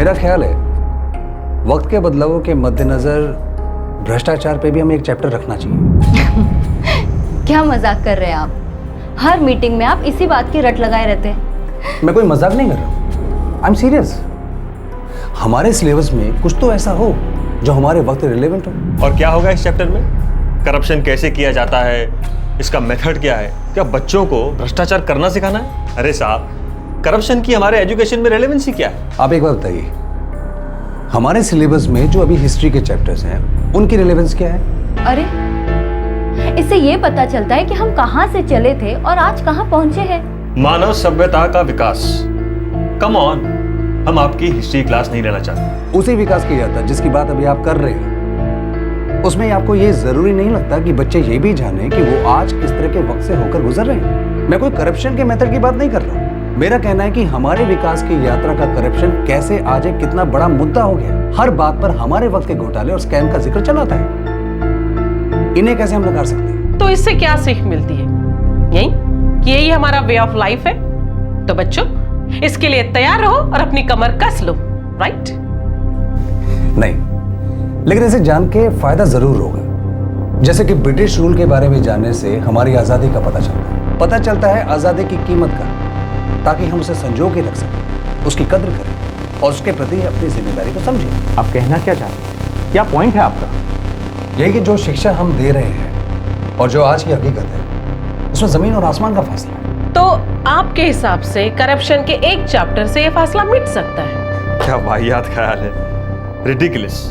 मेरा ख्याल है वक्त के बदलावों के मद्देनजर भ्रष्टाचार पे भी हमें एक चैप्टर रखना चाहिए। क्या मजाक कर रहे हैं आप? हर मीटिंग में आप इसी बात की रट लगाए रहते हैं। मैं कोई मजाक नहीं कर रहा हूँ, आई एम सीरियस। हमारे सिलेबस में कुछ तो ऐसा हो जो हमारे वक्त रिलेवेंट हो। और क्या होगा इस चैप्टर में? करप्शन कैसे किया जाता है, इसका मेथड क्या है? क्या बच्चों को भ्रष्टाचार करना सिखाना है? अरे साहब, करप्शन की हमारे एजुकेशन में रेलेवेंसी क्या है? आप एक बात बताइए, हमारे सिलेबस में जो अभी हिस्ट्री के चैप्टर्स हैं उनकी रिलेवेंस क्या है? अरे इससे ये पता चलता है कि हम कहाँ से चले थे और आज कहाँ पहुंचे हैं। मानव सभ्यता का विकास। कम ऑन, हम आपकी हिस्ट्री क्लास नहीं लेना चाहते। उसी विकास की जाता जिसकी बात अभी आप कर रहे हैं। उसमें आपको ये जरूरी नहीं लगता कि बच्चे ये भी जाने कि वो आज किस तरह के वक्त से होकर गुजर रहे हैं। मैं कोई करप्शन के मेथड की बात नहीं कर रहा हूँ। मेरा कहना है कि हमारे विकास की यात्रा का करप्शन कैसे आज एक कितना बड़ा मुद्दा हो गया। हर बात पर हमारे वक्त के घोटाले और स्कैम का जिक्र चलाता है। इन्हें कैसे हम नकार सकते हैं? तो इससे क्या सीख मिलती है? यही कि यही हमारा वे ऑफ लाइफ है। तो बच्चों, इसके लिए तैयार रहो और अपनी कमर कस लो, राइट? नहीं, लेकिन इसे जान के फायदा जरूर होगा। जैसे कि ब्रिटिश रूल के बारे में जानने से हमारी आजादी का पता चलता है आजादी की कीमत का, ताकि हम उसे संजो के रख सकें, उसकी कद्र करें और उसके प्रति अपनी जिम्मेदारी को समझें। आप कहना क्या चाहते हैं? क्या पॉइंट है आपका? यही कि जो शिक्षा हम दे रहे हैं और जो आज की हकीकत है, उसमें जमीन और आसमान का फासला है। तो आपके हिसाब से करप्शन के एक चैप्टर से यह फासला मिट सकता है? क्या वाहियात ख्याल है, रिडिकुलस।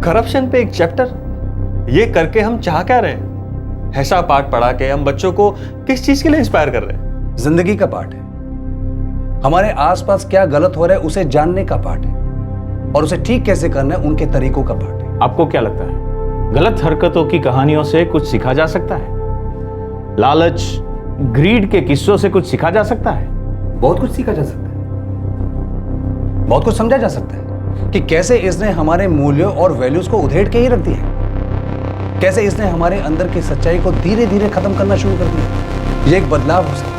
करप्शन पे एक चैप्टर, ये करके हम चाह क्या रहे हैं? ऐसा पाठ पढ़ा के हम बच्चों को किस चीज के लिए इंस्पायर कर रहे हैं? जिंदगी का पाठ है। हमारे आसपास क्या गलत हो रहा है उसे जानने का पाठ है, और उसे ठीक कैसे करना है उनके तरीकों का पाठ है। आपको क्या लगता है, गलत हरकतों की कहानियों से कुछ सीखा जा सकता है? लालच, ग्रीड के किस्सों से कुछ सीखा जा सकता है? बहुत कुछ सीखा जा सकता है, बहुत कुछ समझा जा सकता है कि कैसे इसने हमारे मूल्यों और वैल्यूज को उधेड़ के ही रख दिया, कैसे इसने हमारे अंदर की सच्चाई को धीरे धीरे खत्म करना शुरू कर दिया। ये एक बदलाव हो सकता है।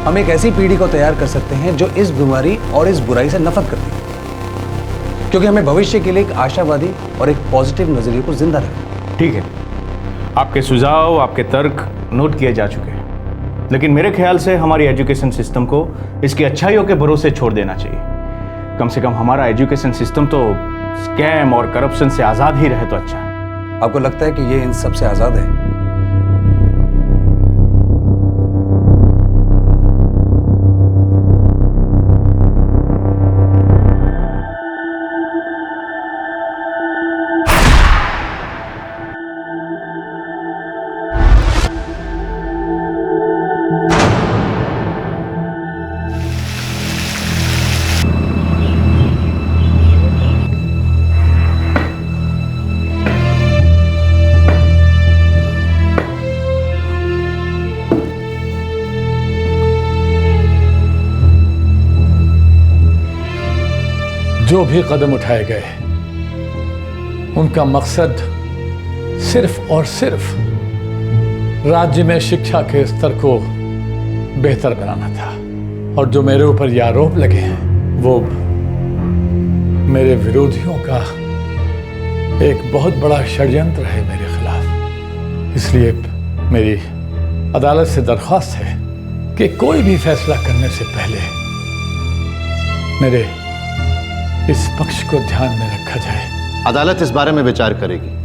हम एक ऐसी पीढ़ी को तैयार कर सकते हैं जो इस बीमारी और इस बुराई से नफरत करती है, क्योंकि हमें भविष्य के लिए एक आशावादी और एक पॉजिटिव नजरिए को जिंदा रखना। ठीक है, आपके सुझाव, आपके तर्क नोट किए जा चुके हैं, लेकिन मेरे ख्याल से हमारी एजुकेशन सिस्टम को इसकी अच्छाइयों के भरोसे छोड़ देना चाहिए। कम से कम हमारा एजुकेशन सिस्टम तो स्कैम और करप्शन से आजाद ही रहे तो अच्छा है। आपको लगता है कि ये इन सबसे आजाद है? जो भी कदम उठाए गए उनका मकसद सिर्फ और सिर्फ राज्य में शिक्षा के स्तर को बेहतर बनाना था। और जो मेरे ऊपर ये आरोप लगे हैं वो मेरे विरोधियों का एक बहुत बड़ा षड्यंत्र है मेरे खिलाफ। इसलिए मेरी अदालत से दरख्वास्त है कि कोई भी फैसला करने से पहले मेरे इस पक्ष को ध्यान में रखा जाए। अदालत इस बारे में विचार करेगी।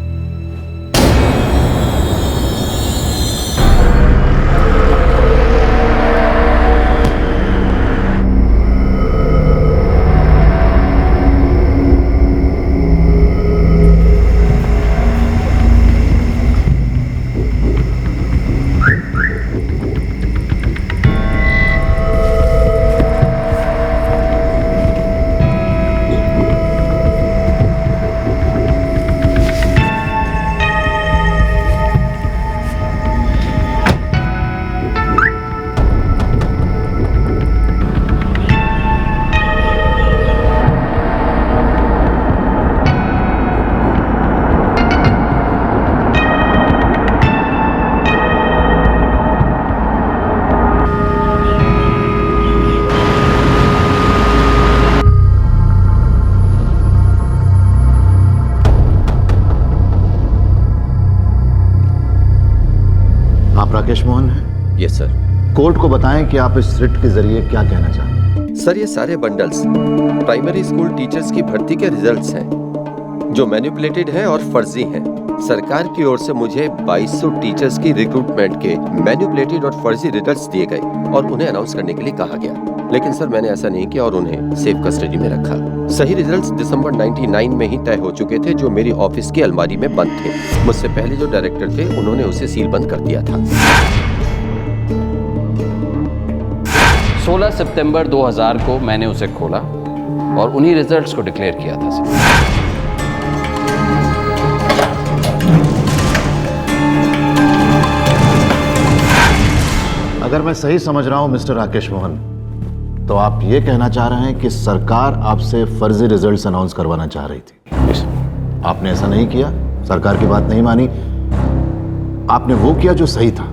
आप राकेश मोहन हैं? Yes sir. कोर्ट को बताएं कि आप इस रिट के जरिए क्या कहना चाहते हैं। सर, ये सारे बंडल्स प्राइमरी स्कूल टीचर्स की भर्ती के रिजल्ट्स हैं जो मैनिपुलेटेड हैं और फर्जी हैं। सरकार की ओर से मुझे 2200 टीचर्स की रिक्रूटमेंट के मैनिपुलेटेड और फर्जी रिजल्ट्स दिए गए और उन्हें अनाउंस करने के लिए कहा गया, लेकिन सर मैंने ऐसा नहीं किया और उन्हें सेफ कस्टडी में रखा। सही रिजल्ट्स दिसंबर 99 में ही तय हो चुके थे जो मेरी ऑफिस की अलमारी में बंद थे। मुझसे पहले जो डायरेक्टर थे उन्होंने उसे सील बंद कर दिया था। 16 सितंबर 2000 को मैंने उसे खोला और उन्हीं रिजल्ट्स को डिक्लेयर किया था सर। अगर मैं सही समझ रहा हूं मिस्टर राकेश मोहन, तो आप ये कहना चाह रहे हैं कि सरकार आपसे फर्जी रिजल्ट्स अनाउंस करवाना चाह रही थी। आपने ऐसा नहीं किया, सरकार की बात नहीं मानी, आपने वो किया जो सही था।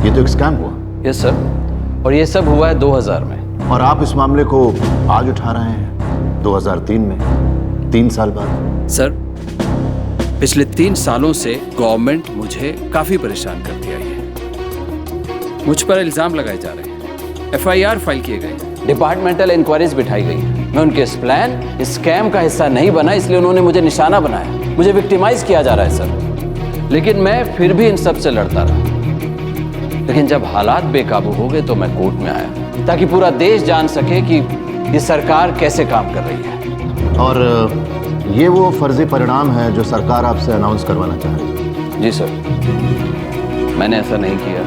ये तो एक स्कैम हुआ। यस सर, और ये सब हुआ है 2000 में। और आप इस मामले को आज उठा रहे हैं 2003 में, 3 साल बाद। सर, पिछले 3 सालों से गवर्नमेंट मुझे काफी परेशान करती आई है। मुझ पर इल्जाम लगाए जा रहे हैं, FIR फाइल किए गए, डिपार्टमेंटल इंक्वायरीज बिठाई गई है। मैं उनके इस प्लान, इस स्कैम का हिस्सा नहीं बना, इसलिए उन्होंने मुझे निशाना बनाया। मुझे विक्टिमाइज किया जा रहा है सर, लेकिन मैं फिर भी इन सब से लड़ता रहा। लेकिन जब हालात बेकाबू हो गए तो मैं कोर्ट में आया ताकि पूरा देश जान सके कि ये सरकार कैसे काम कर रही है। और ये वो फर्जी परिणाम है जो सरकार आपसे अनाउंस करवाना चाह रही है। जी सर, मैंने ऐसा नहीं किया,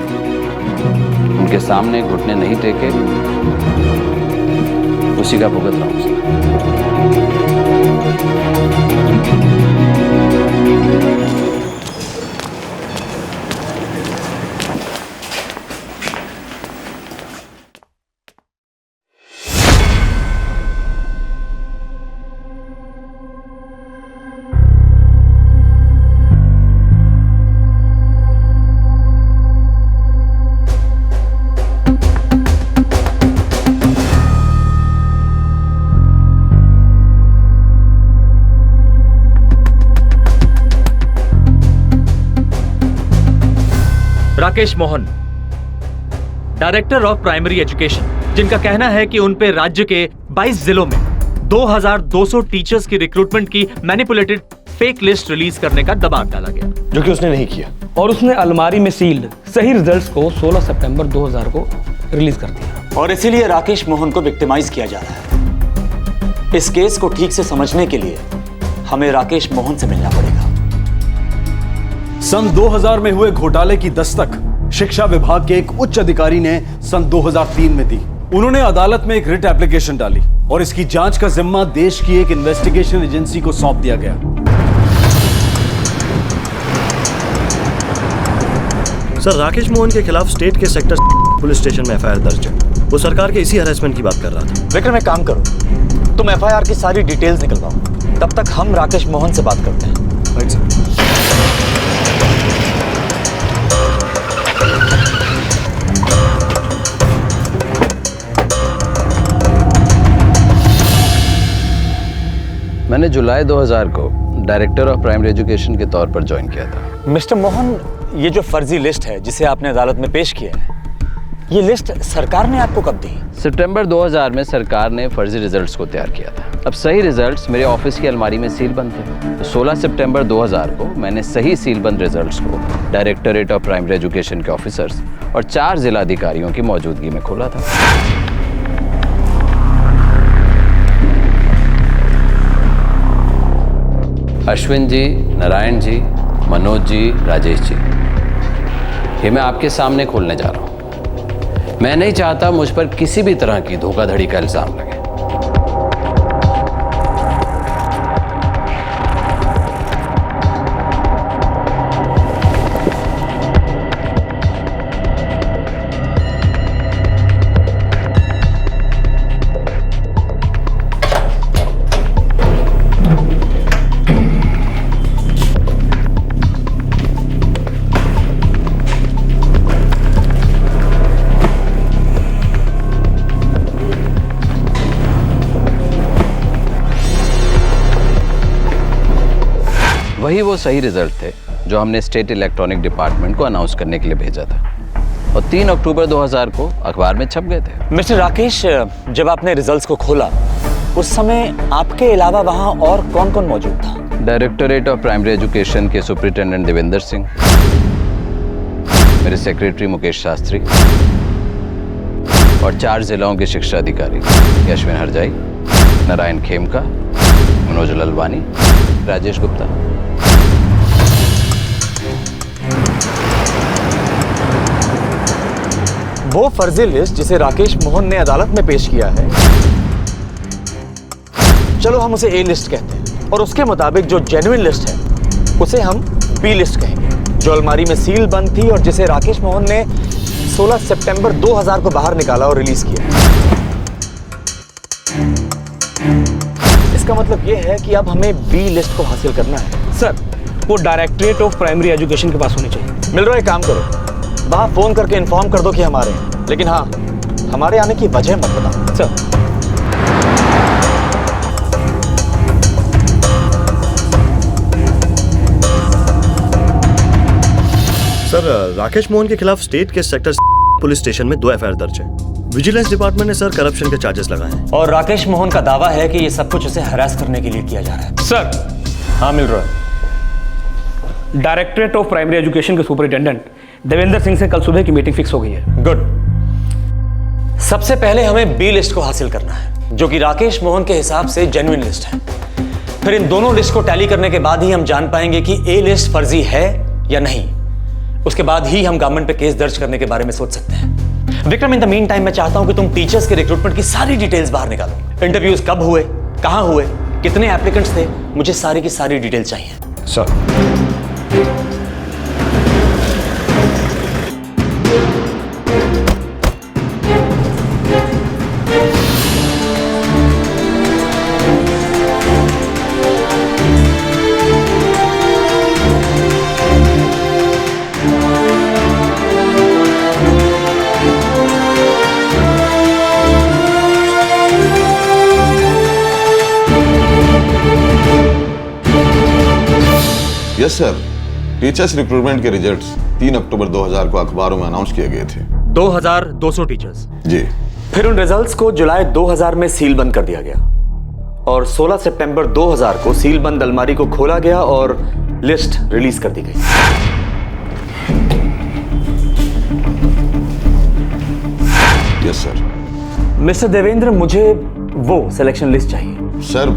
उनके सामने घुटने नहीं टेके, उसी का भुगत रहा हूं sir. Rakesh Mohan, director of primary education, जिनका कहना है कि उन पे राज्य के 22 जिलों में 2200 टीचर्स की रिक्रूटमेंट की मैनिपुलेटेड फेक लिस्ट रिलीज करने का दबाव डाला गया, जो कि उसने नहीं किया। और उसने अलमारी में सील्ड सही रिजल्ट्स को 16 सितंबर 2000 को रिलीज कर दिया। और इसीलिए राकेश मोहन को विक्टिमाइज किया जा रहा है। इस केस को ठीक से समझने के लिए हमें राकेश मोहन से मिलना पड़ेगा। सन 2000 में हुए घोटाले की दस्तक शिक्षा विभाग के एक उच्च अधिकारी ने सन 2003 में दी। उन्होंने अदालत में एक रिट एप्लीकेशन डाली और इसकी जांच का जिम्मा देश की एक इन्वेस्टिगेशन एजेंसी को सौंप दिया गया। सर, राकेश मोहन के खिलाफ स्टेट के सेक्टर पुलिस स्टेशन में FIR दर्ज है। वो सरकार के इसी हरासमेंट की बात कर रहा था। विक्रम, एक काम करो, तुम FIR की सारी डिटेल्स निकलवाओ, तब तक हम राकेश मोहन से बात करते हैं। Right sir. मैंने जुलाई 2000 को डायरेक्टर ऑफ प्राइमरी एजुकेशन के तौर पर ज्वाइन किया था। मिस्टर मोहन, ये जो फर्जी लिस्ट है जिसे आपने अदालत में पेश किया है, ये लिस्ट सरकार ने आपको कब दी? सितंबर 2000 में सरकार ने फर्जी रिजल्ट्स को तैयार किया था। अब सही रिजल्ट्स मेरे ऑफिस की अलमारी में सील बंद थे, तो 16 सितंबर 2000 को मैंने सही सील बंद रिजल्ट्स को डायरेक्टरेट ऑफ प्राइमरी एजुकेशन के ऑफिसर्स और 4 जिला अधिकारियों की मौजूदगी में खोला था। अश्विन जी, नारायण जी, मनोज जी, राजेश जी, ये मैं आपके सामने खोलने जा रहा हूं। मैं नहीं चाहता मुझ पर किसी भी तरह की धोखाधड़ी का इल्जाम लगे। वही वो सही रिजल्ट थे जो हमने स्टेट इलेक्ट्रॉनिक डिपार्टमेंट को अनाउंस करने के लिए भेजा था और 3 अक्टूबर 2000 को अखबार में छप गए थे। मिस्टर राकेश, जब आपने रिजल्ट्स को खोला उस समय आपके अलावा वहां और कौन कौन मौजूद था? डायरेक्टोरेट ऑफ प्राइमरी एजुकेशन के सुपरिटेंडेंट देवेंद्र सिंह, मेरे सेक्रेटरी मुकेश शास्त्री और 4 जिलों के शिक्षा अधिकारी यशविन हरजाई, नारायण खेमका, मनोज ललवानी, राजेश गुप्ता। वो फर्जी लिस्ट जिसे राकेश मोहन ने अदालत में पेश किया है, चलो हम उसे ए लिस्ट कहते हैं, और उसके मुताबिक जो जेन्युइन लिस्ट है उसे हम बी लिस्ट कहेंगे, जो अलमारी में सील बंद थी और जिसे राकेश मोहन ने 16 सितंबर 2000 को बाहर निकाला और रिलीज किया। इसका मतलब यह है कि अब हमें बी लिस्ट को हासिल करना है। सर, वो डायरेक्टरेट ऑफ प्राइमरी एजुकेशन के पास होनी चाहिए। मिल रहा है, काम करो, वहां फोन करके इन्फॉर्म कर दो कि हमारे हैं, लेकिन हाँ, हमारे आने की वजह मत बताओ। सर, सर, राकेश मोहन के खिलाफ स्टेट के सेक्टर पुलिस स्टेशन में 2 एफआईआर दर्ज है। विजिलेंस डिपार्टमेंट ने सर करप्शन के चार्जेस लगाए हैं। और राकेश मोहन का दावा है कि ये सब कुछ उसे हरास करने के लिए किया जा रहा है। सर, हाँ, मिल रहा है। डायरेक्टरेट ऑफ प्राइमरी एजुकेशन के सुपरिटेंडेंट देवेंद्र सिंह से कल सुबह की मीटिंग फिक्स हो गई है। गुड। सबसे पहले हमें बी लिस्ट को हासिल करना है, जो कि राकेश मोहन के हिसाब से जेन्युइन लिस्ट है। फिर इन दोनों लिस्ट को टैली करने के बाद ही हम जान पाएंगे कि ए लिस्ट फर्जी है या नहीं। उसके बाद ही हम गवर्नमेंट पे केस दर्ज करने के बारे में सोच सकते हैं। Vikram, in the mean time मैं चाहता हूं कि तुम टीचर्स के रिक्रूटमेंट की सारी डिटेल्स बाहर निकालो। इंटरव्यूज कब हुए, कहां हुए, कितने एप्लीकेंट्स थे, मुझे सारी की सारी डिटेल चाहिए। Sir, yes sir, teachers recruitment के रिजल्ट्स 3 अक्टूबर 2000 को अखबारों में अनाउंस किए गए थे। 2200 टीचर्स। जी। फिर उन रिजल्ट्स को जुलाई 2000 में सील बंद कर दिया गया और 16 सितंबर 2000 को सील बंद अलमारी को खोला गया और लिस्ट रिलीज कर दी गई। Yes sir. मिस्टर देवेंद्र, मुझे वो सिलेक्शन लिस्ट चाहिए। सर,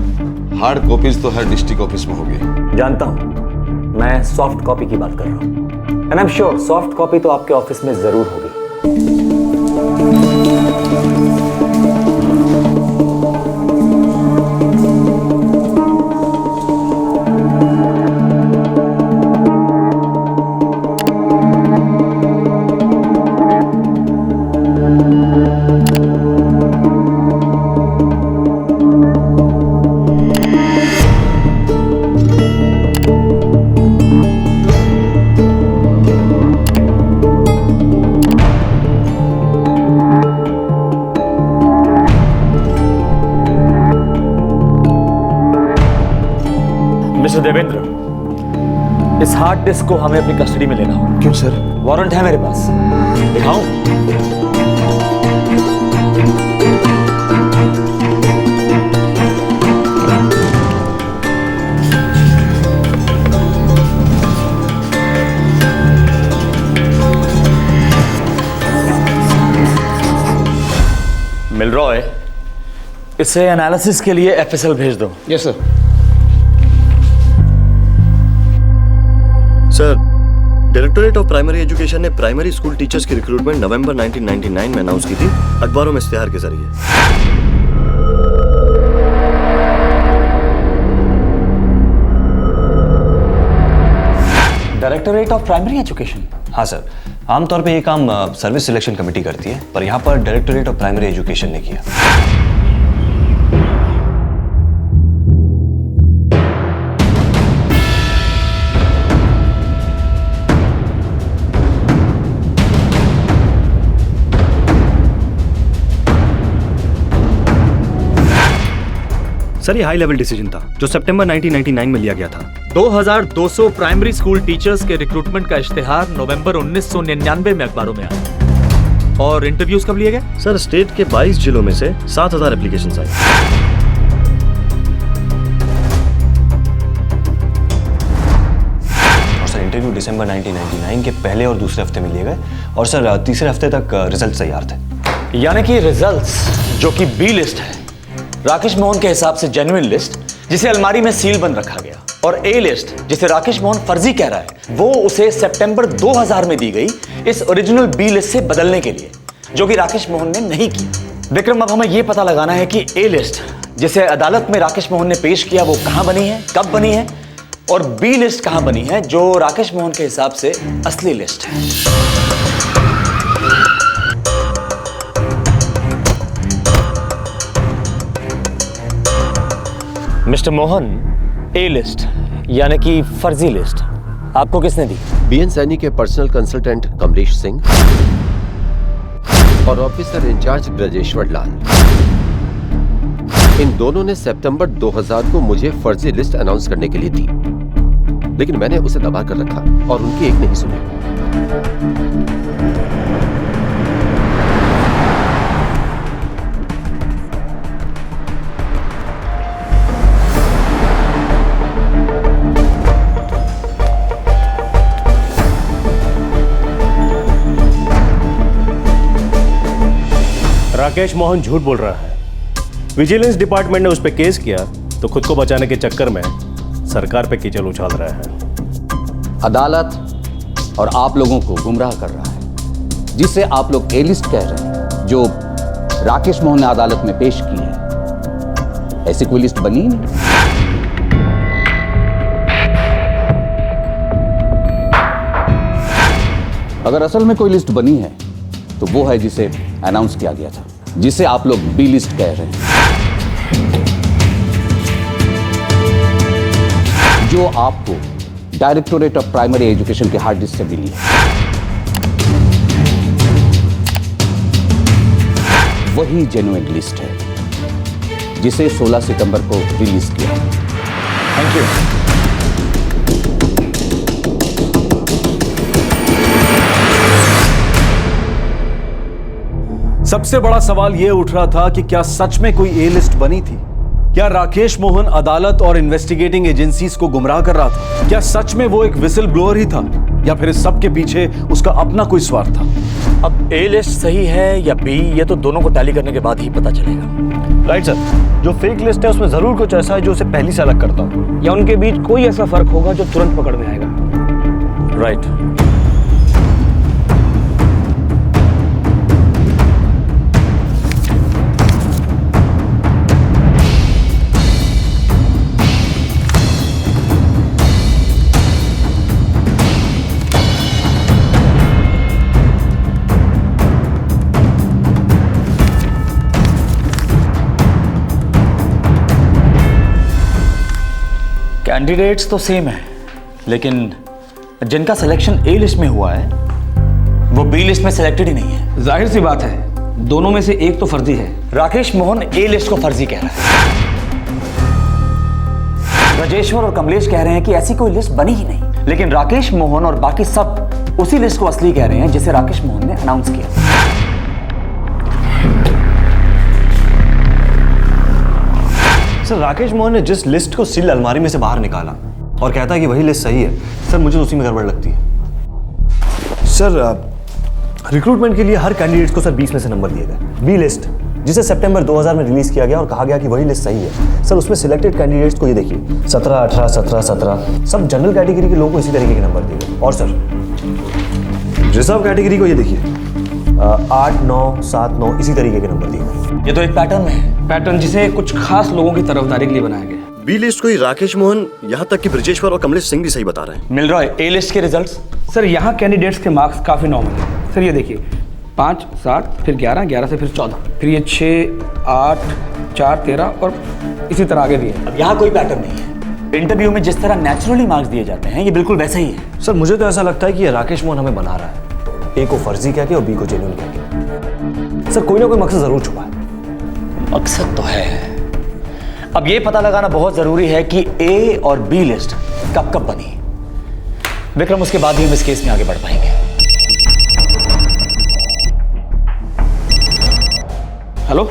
हार्ड कॉपीज तो हर डिस्ट्रिक्ट ऑफिस में होगी। जानता हूं, मैं सॉफ्ट कॉपी की बात कर रहा हूं। And I am sure soft copy तो आपके ऑफिस में जरूर होगी। मिस्टर देवेंद्र, इस हार्ड डिस्क को हमें अपनी कस्टडी में लेना होगा। क्यों सर? वारंट है मेरे पास, दिखाऊं? मिल रहा है, इसे एनालिसिस के लिए एफएसएल भेज दो। Yes sir. Sir, directorate of primary education ने प्राइमरी स्कूल टीचर्स की रिक्रूटमेंट नवंबर 1999 में अनाउंस की थी, अखबारों में इश्तिहार के जरिए। Directorate of primary education? हाँ सर, आमतौर पे ये काम सर्विस सिलेक्शन कमेटी करती है, पर यहाँ पर डायरेक्टोरेट ऑफ प्राइमरी एजुकेशन ने किया। सर ये हाई लेवल डिसीजन था जो सितंबर 1999 में लिया गया था। 2200 प्राइमरी स्कूल टीचर्स के रिक्रूटमेंट का इश्तेहार नवंबर 1999 में अखबारों में आया। और इंटरव्यूज कब लिए गए? सर स्टेट के 22 जिलों में से 7000 एप्लीकेशंस आई। और सर इंटरव्यू दिसंबर 1999 के पहले और दूसरे हफ्ते में लिए गए और सर तीसरे हफ्ते तक रिजल्ट तैयार थे। यानी कि रिजल्ट्स जो कि बी लिस्ट है, राकेश मोहन के हिसाब से जेन्युइन लिस्ट जिसे अलमारी में सील बंद रखा गया, और ए लिस्ट जिसे राकेश मोहन फर्जी कह रहा है, वो उसे सितंबर 2000 में दी गई इस ओरिजिनल बी लिस्ट से बदलने के लिए, जो कि राकेश मोहन ने नहीं किया। विक्रम, अब हमें यह पता लगाना है कि ए लिस्ट जिसे अदालत में राकेश मोहन ने पेश किया वो कहां बनी है, कब बनी है, और बी लिस्ट कहां बनी है जो राकेश मोहन के हिसाब से असली लिस्ट है। मिस्टर मोहन, ए लिस्ट यानी कि फर्जी लिस्ट आपको किसने दी? बीएन सैनी के पर्सनल कंसल्टेंट कमलेश सिंह और ऑफिसर इंचार्ज ब्रजेश्वर लाल। इन दोनों ने सितंबर 2000 को मुझे फर्जी लिस्ट अनाउंस करने के लिए दी, लेकिन मैंने उसे दबा कर रखा और उनकी एक नहीं सुनी। राकेश मोहन झूठ बोल रहा है। विजिलेंस डिपार्टमेंट ने उस पर केस किया तो खुद को बचाने के चक्कर में सरकार पे कीचड़ उछाल रहा है। अदालत और आप लोगों को गुमराह कर रहा है, जिसे आप लोग ए लिस्ट कह रहे हैं, जो राकेश मोहन ने अदालत में पेश की है, ऐसी कोई लिस्ट बनी ही नहीं। अगर असल में कोई लिस्ट बनी है तो वो है जिसे अनाउंस किया गया था, जिसे आप लोग बी लिस्ट कह रहे हैं, जो आपको डायरेक्टोरेट ऑफ प्राइमरी एजुकेशन के हार्ड डिस्क से मिली है। वही जेन्युइन लिस्ट है जिसे 16 सितंबर को रिलीज किया। Thank you. सबसे बड़ा सवाल यह उठ रहा था कि क्या सच में कोई ए लिस्ट बनी थी? क्या राकेश मोहन अदालत और इन्वेस्टिगेटिंग एजेंसीज को गुमराह कर रहा था? क्या सच में वो एक विसिल ब्लोअर ही था, या फिर इस सब के पीछे उसका अपना कोई स्वार्थ था? अब ए लिस्ट सही है या बी, ये तो दोनों को टैली करने के बाद ही पता चलेगा। राइट सर, जो फेक लिस्ट है उसमें जरूर कुछ ऐसा है जो उसे पहले से अलग करता हो, या उनके बीच कोई ऐसा फर्क होगा जो तुरंत पकड़ में आएगा। राइट। कैंडिडेट्स तो सेम है, लेकिन जिनका सिलेक्शन ए लिस्ट में हुआ है वो बी लिस्ट में सिलेक्टेड ही नहीं है। जाहिर सी बात है, दोनों में से एक तो फर्जी है। राकेश मोहन ए लिस्ट को फर्जी कह रहा है, ब्रजेश्वर और कमलेश कह रहे हैं कि ऐसी कोई लिस्ट बनी ही नहीं, लेकिन राकेश मोहन और बाकी सब उसी लिस्ट को असली कह रहे हैं जिसे राकेश मोहन ने अनाउंस किया। सर राकेश मोहन ने जिस लिस्ट को सील अलमारी में से बाहर निकाला और कहता है कि वही लिस्ट सही है, सर मुझे उसी में गड़बड़ लगती है। सर रिक्रूटमेंट के लिए हर कैंडिडेट को सर 20 में से नंबर दिए गए। बी लिस्ट जिसे सितंबर 2000 में रिलीज किया गया और कहा गया कि वही लिस्ट सही है, सर उसमें सिलेक्टेड कैंडिडेट्स को ये देखिए 17, 18, 17, 17 सब जनरल कैटेगरी के लोगों को इसी तरीके के नंबर दिए गए। और सर रिजर्व कैटेगरी को ये देखिए 8, 9, 7, 9 इसी तरीके के नंबर दिए गए। ये तो एक पैटर्न है, पैटर्न जिसे कुछ खास लोगों की तरफदारी के लिए बनाया गया। बी लिस्ट को ही राकेश मोहन, यहाँ तक कि ब्रजेश्वर और कमलेश सिंह भी सही बता रहे हैं। मिल रहा है ए लिस्ट के रिजल्ट्स। सर यहाँ कैंडिडेट्स के मार्क्स काफी नॉर्मल है। सर ये देखिए 5, 7, फिर 11, 11 से फिर 14, फिर ये 6, 8, 4, 13 और इसी तरह आगे भी है। अब यहाँ कोई पैटर्न नहीं है। इंटरव्यू में जिस तरह नेचुरली मार्क्स दिए जाते हैं ये बिल्कुल वैसा ही है। सर मुझे तो ऐसा लगता है कि ये राकेश मोहन हमें बना रहा है, ए को फर्जी कह के और बी को जेन्युइन कह के। सर कोई ना कोई मकसद जरूर छुपा है। मकसद तो है। अब यह पता लगाना बहुत जरूरी है कि ए और बी लिस्ट कब कब बनी। विक्रम, उसके बाद ही हम इस केस में आगे बढ़ पाएंगे। हेलो,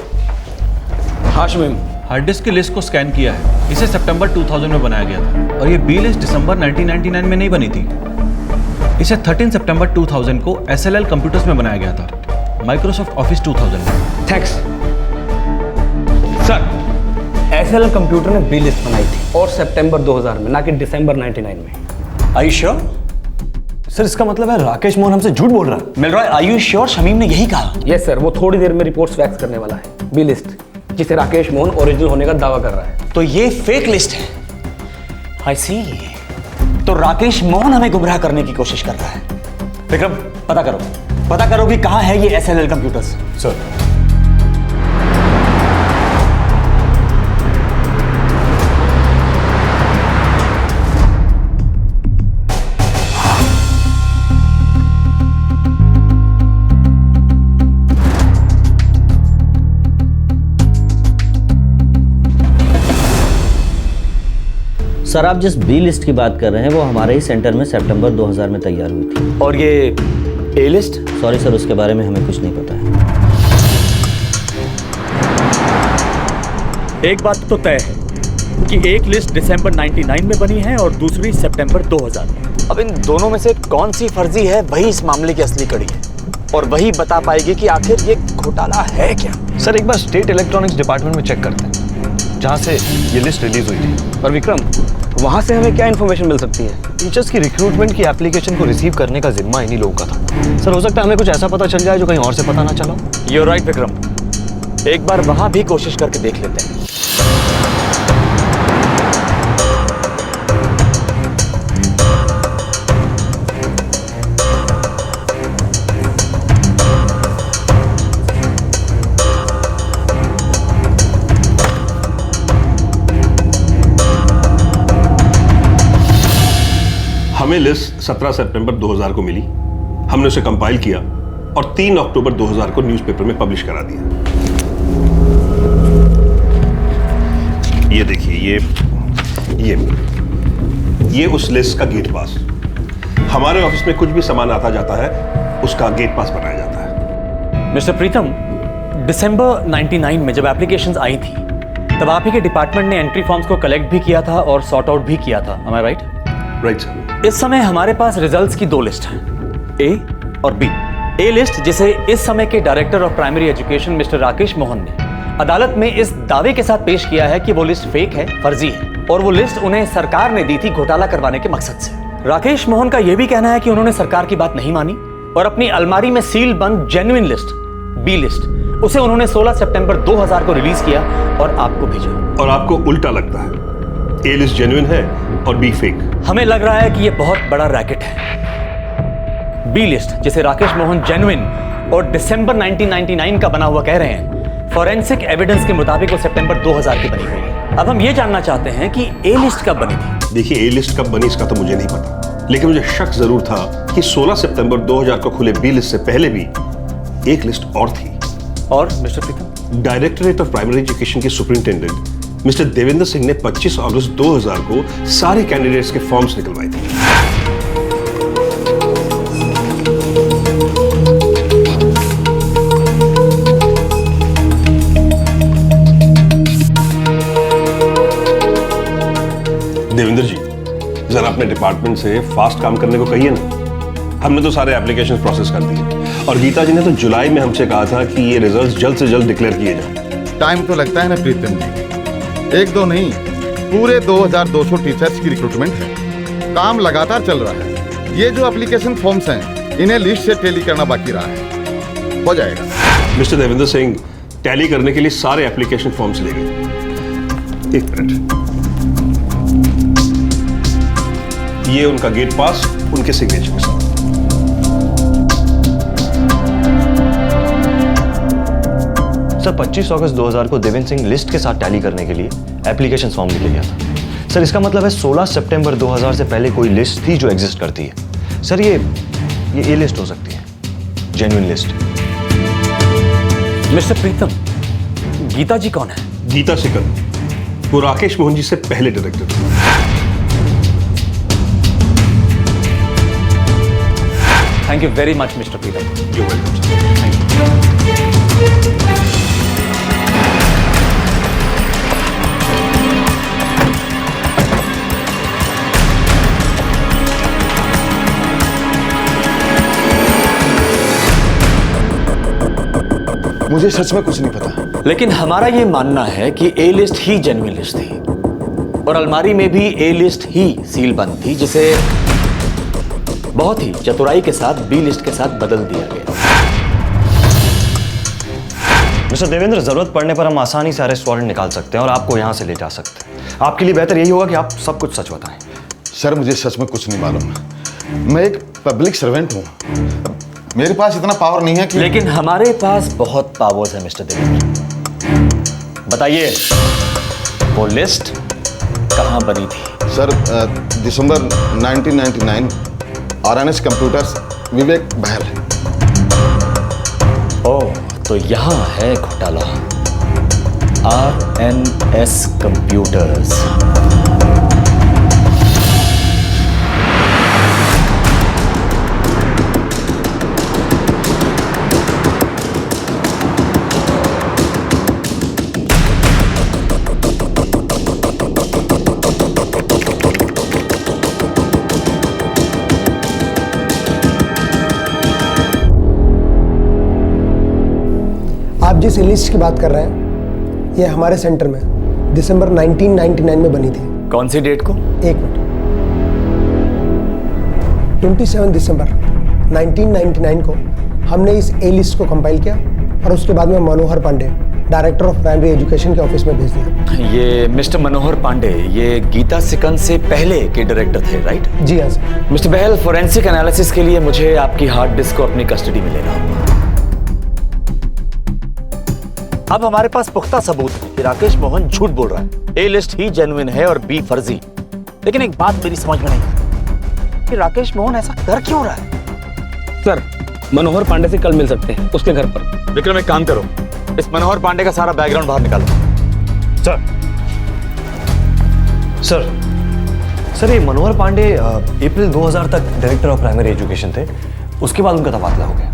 हाँ शमीम। हार्ड डिस्क की लिस्ट को स्कैन किया है। इसे सितंबर 2000 में बनाया गया था और ये बी लिस्ट दिसंबर 1999 में नहीं बनी थी। इसे 13 सितंबर 2000 को SLL कंप्यूटर्स में बनाया गया था, माइक्रोसॉफ्ट ऑफिस 2000 में। Thanks sir. SLL कंप्यूटर ने बी लिस्ट बनाई थी और सितंबर 2000 में, ना कि दिसंबर 99 में। Are you sure? सर इसका मतलब है राकेश मोहन हमसे झूठ बोल रहा है। Milroy, are you sure? Shamim ने यही कहा। यस सर, वो थोड़ी देर में रिपोर्ट्स फैक्स करने वाला है। बी लिस्ट जिसे राकेश मोहन ओरिजिनल होने का दावा कर रहा है। तो ये फेक लिस्ट है। I see. तो राकेश मोहन हमें गुमराह करने की कोशिश कर रहा है। विक्रम, पता करो कि कहां है ये SLL कंप्यूटर्स। सर सर, आप जिस बी लिस्ट की बात कर रहे हैं वो हमारे ही सेंटर में सितंबर 2000 में तैयार हुई थी। और ये ए लिस्ट? सॉरी सर, उसके बारे में हमें कुछ नहीं पता है। एक बात तो तय है कि एक लिस्ट दिसंबर 99 में बनी है और दूसरी सितंबर 2000 में। अब इन दोनों में से कौन सी फर्जी है, वही इस मामले की असली कड़ी है और वही बता पाएगी कि आखिर ये घोटाला है क्या। सर एक बार स्टेट इलेक्ट्रॉनिक्स डिपार्टमेंट में चेक करते हैं जहां से ये लिस्ट रिलीज हुई थी। पर विक्रम, वहां से हमें क्या इन्फॉर्मेशन मिल सकती है? टीचर्स की रिक्रूटमेंट की एप्लीकेशन को रिसीव करने का जिम्मा इन्हीं लोगों का था। सर हो सकता है हमें कुछ ऐसा पता चल जाए जो कहीं और से पता ना चला। You're right, Vikram. एक बार वहां भी कोशिश करके देख लेते हैं। हमें लिस्ट 17 सितंबर 2000 को मिली। हमने उसे कंपाइल किया और 3 अक्टूबर 2000 को न्यूज़पेपर में पब्लिश करा दिया। ये देखिए, ये उस लिस्ट का गेट पास। हमारे ऑफिस में कुछ भी सामान आता जाता है उसका गेट पास बनाया जाता है। मिस्टर प्रीतम, दिसंबर 99 में जब एप्लीकेशंस आई थी तब आप ही के डिपार्टमेंट ने एंट्री फॉर्म्स को कलेक्ट भी किया था और सॉर्ट आउट भी किया था। Am I right? Right sir. इस समय हमारे पास रिजल्ट्स की 2 लिस्ट हैं, ए और बी। ए लिस्ट, जिसे इस समय के director of primary education mister Rakesh Mohan ने अदालत में इस दावे के साथ पेश किया है कि वो लिस्ट फेक है, फर्जी है और वो लिस्ट उन्हें सरकार ने दी थी घोटाला करवाने के मकसद से। राकेश मोहन का यह भी कहना है कि उन्होंने सरकार की बात नहीं मानी और अपनी अलमारी में सील बंद जेन्युइन लिस्ट, बी लिस्ट, उसे उन्होंने 16 सितंबर 2000 को रिलीज किया और आपको भेजा। और आपको उल्टा लगता है, ए लिस्ट जेन्युइन है और बी फेक। हमें लग रहा है कि यह बहुत बड़ा रैकेट है। बी लिस्ट, जिसे राकेश मोहन जेन्युइन और दिसंबर 1999 का बना हुआ कह रहे हैं, फॉरेंसिक एविडेंस के मुताबिक वो सितंबर 2000 की बनी हुई है। अब हम ये जानना चाहते हैं कि ए लिस्ट कब बनी थी। देखिए, ए लिस्ट कब बनी इसका तो मुझे नहीं पता, लेकिन मुझे शक जरूर था कि 16 सितंबर 2000 को खुले बी लिस्ट से पहले भी एक लिस्ट और थी। और mister Pritam, directorate of primary education के सुपरिंटेंडेंट मिस्टर देवेंद्र सिंह ने 25 अगस्त 2000 को सारे कैंडिडेट्स के फॉर्म्स निकलवाए थे। देवेंद्र जी, जरा अपने डिपार्टमेंट से फास्ट काम करने को कहिए ना। हमने तो सारे एप्लीकेशन प्रोसेस कर दिए और गीता जी ने तो जुलाई में हमसे कहा था कि ये रिजल्ट्स जल्द से जल्द डिक्लेयर किए जाएं। टाइम तो लगता है ना प्रीतम जी, 1-2 नहीं, पूरे 2200 टीचर्स की रिक्रूटमेंट है। काम लगातार चल रहा है। ये जो एप्लीकेशन फॉर्म्स हैं, इन्हें लिस्ट से टैली करना बाकी रहा है, हो जाएगा। मिस्टर देवेंद्र सिंह टैली करने के लिए सारे एप्लीकेशन फॉर्म्स ले गए। 1 मिनट, ये उनका गेट पास उनके सिग्नेचर के साथ। सर 25 अगस्त 2000 को देवेंद्र सिंह लिस्ट के साथ टैली करने के लिए एप्लीकेशन फॉर्म लेके गया था। सर इसका मतलब है 16 सितंबर 2000 से पहले कोई लिस्ट थी जो एग्जिस्ट करती है। सर ये ए लिस्ट हो सकती है, जेन्युइन लिस्ट। मिस्टर प्रीतम, गीता जी कौन है? गीता सिकल वो राकेश मोहन जी से पहले डायरेक्टर थे। Thank you very much mister Pritam. You welcome. मुझे सच में कुछ नहीं पता। लेकिन हमारा ये मानना है कि ए लिस्ट ही जेन्युइन लिस्ट थी और अलमारी में भी ए लिस्ट ही सील बंद थी, जिसे बहुत ही चतुराई के साथ बी लिस्ट के साथ बदल दिया गया। मिस्टर देवेंद्र, जरूरत पड़ने पर हम आसानी से अरेस्ट वारंट निकाल सकते हैं और आपको यहां से ले जा सकते हैं। आपके लिए बेहतर यही होगा कि आप सब कुछ सच बताएं। सर, मुझे सच में कुछ नहीं मालूम। मैं एक पब्लिक सर्वेंट हूँ, मेरे पास इतना पावर नहीं है कि। लेकिन हमारे पास बहुत पावर्स है मिस्टर देवेंद्र। बताइए, वो लिस्ट कहां बनी थी? सर, दिसंबर 1999, RNS कंप्यूटर्स, विवेक बहल। ओह, तो यहां है घोटाला। RNS computers. आप जिस लिस्ट की बात कर रहे हैं, ये हमारे सेंटर में दिसंबर 1999 में बनी थी। कौन सी डेट को? एक मिनट। 27 दिसंबर 1999 को हमने इस ए लिस्ट को कंपाइल किया और उसके बाद में Manohar Pandey, director of primary education के ऑफिस में भेज दिया। ये मिस्टर मनोहर पांडे, ये गीता सिकंद से पहले के डायरेक्टर थे, राइट? जी हाँ सर। मिस्टर बहल, फोरेंसिक एनालिसिस के लिए मुझे आपकी हार्ड डिस्क को अपनी कस्टडी में लेना होगा। अब हमारे पास पुख्ता सबूत है कि राकेश मोहन झूठ बोल रहा है। ए लिस्ट ही जेन्युइन है और बी फर्जी। लेकिन एक बात मेरी समझ में नहीं आती कि राकेश मोहन ऐसा कर क्यों रहा है। सर, मनोहर पांडे से कल मिल सकते हैं उसके घर पर। विक्रम, एक काम करो, इस मनोहर पांडे का सारा बैकग्राउंड बाहर निकालो। सर, ये मनोहर पांडे अप्रैल 2000 तक डायरेक्टर ऑफ प्राइमरी एजुकेशन थे। उसके बाद उनका तबादला हो गया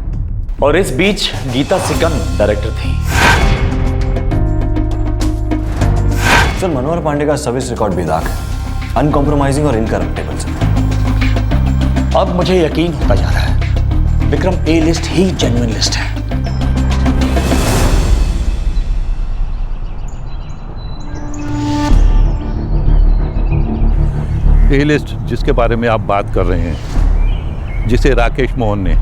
और इस बीच गीता सिकंद डायरेक्टर थी। सर, मनोहर पांडे का सर्विस रिकॉर्ड बेदाग है, अनकॉम्प्रोमाइजिंग और इनकरप्टेबल सर। अब मुझे यकीन होता जा रहा है विक्रम, ए लिस्ट ही जेन्युइन लिस्ट है। ए लिस्ट जिसके बारे में आप बात कर रहे हैं, जिसे राकेश मोहन ने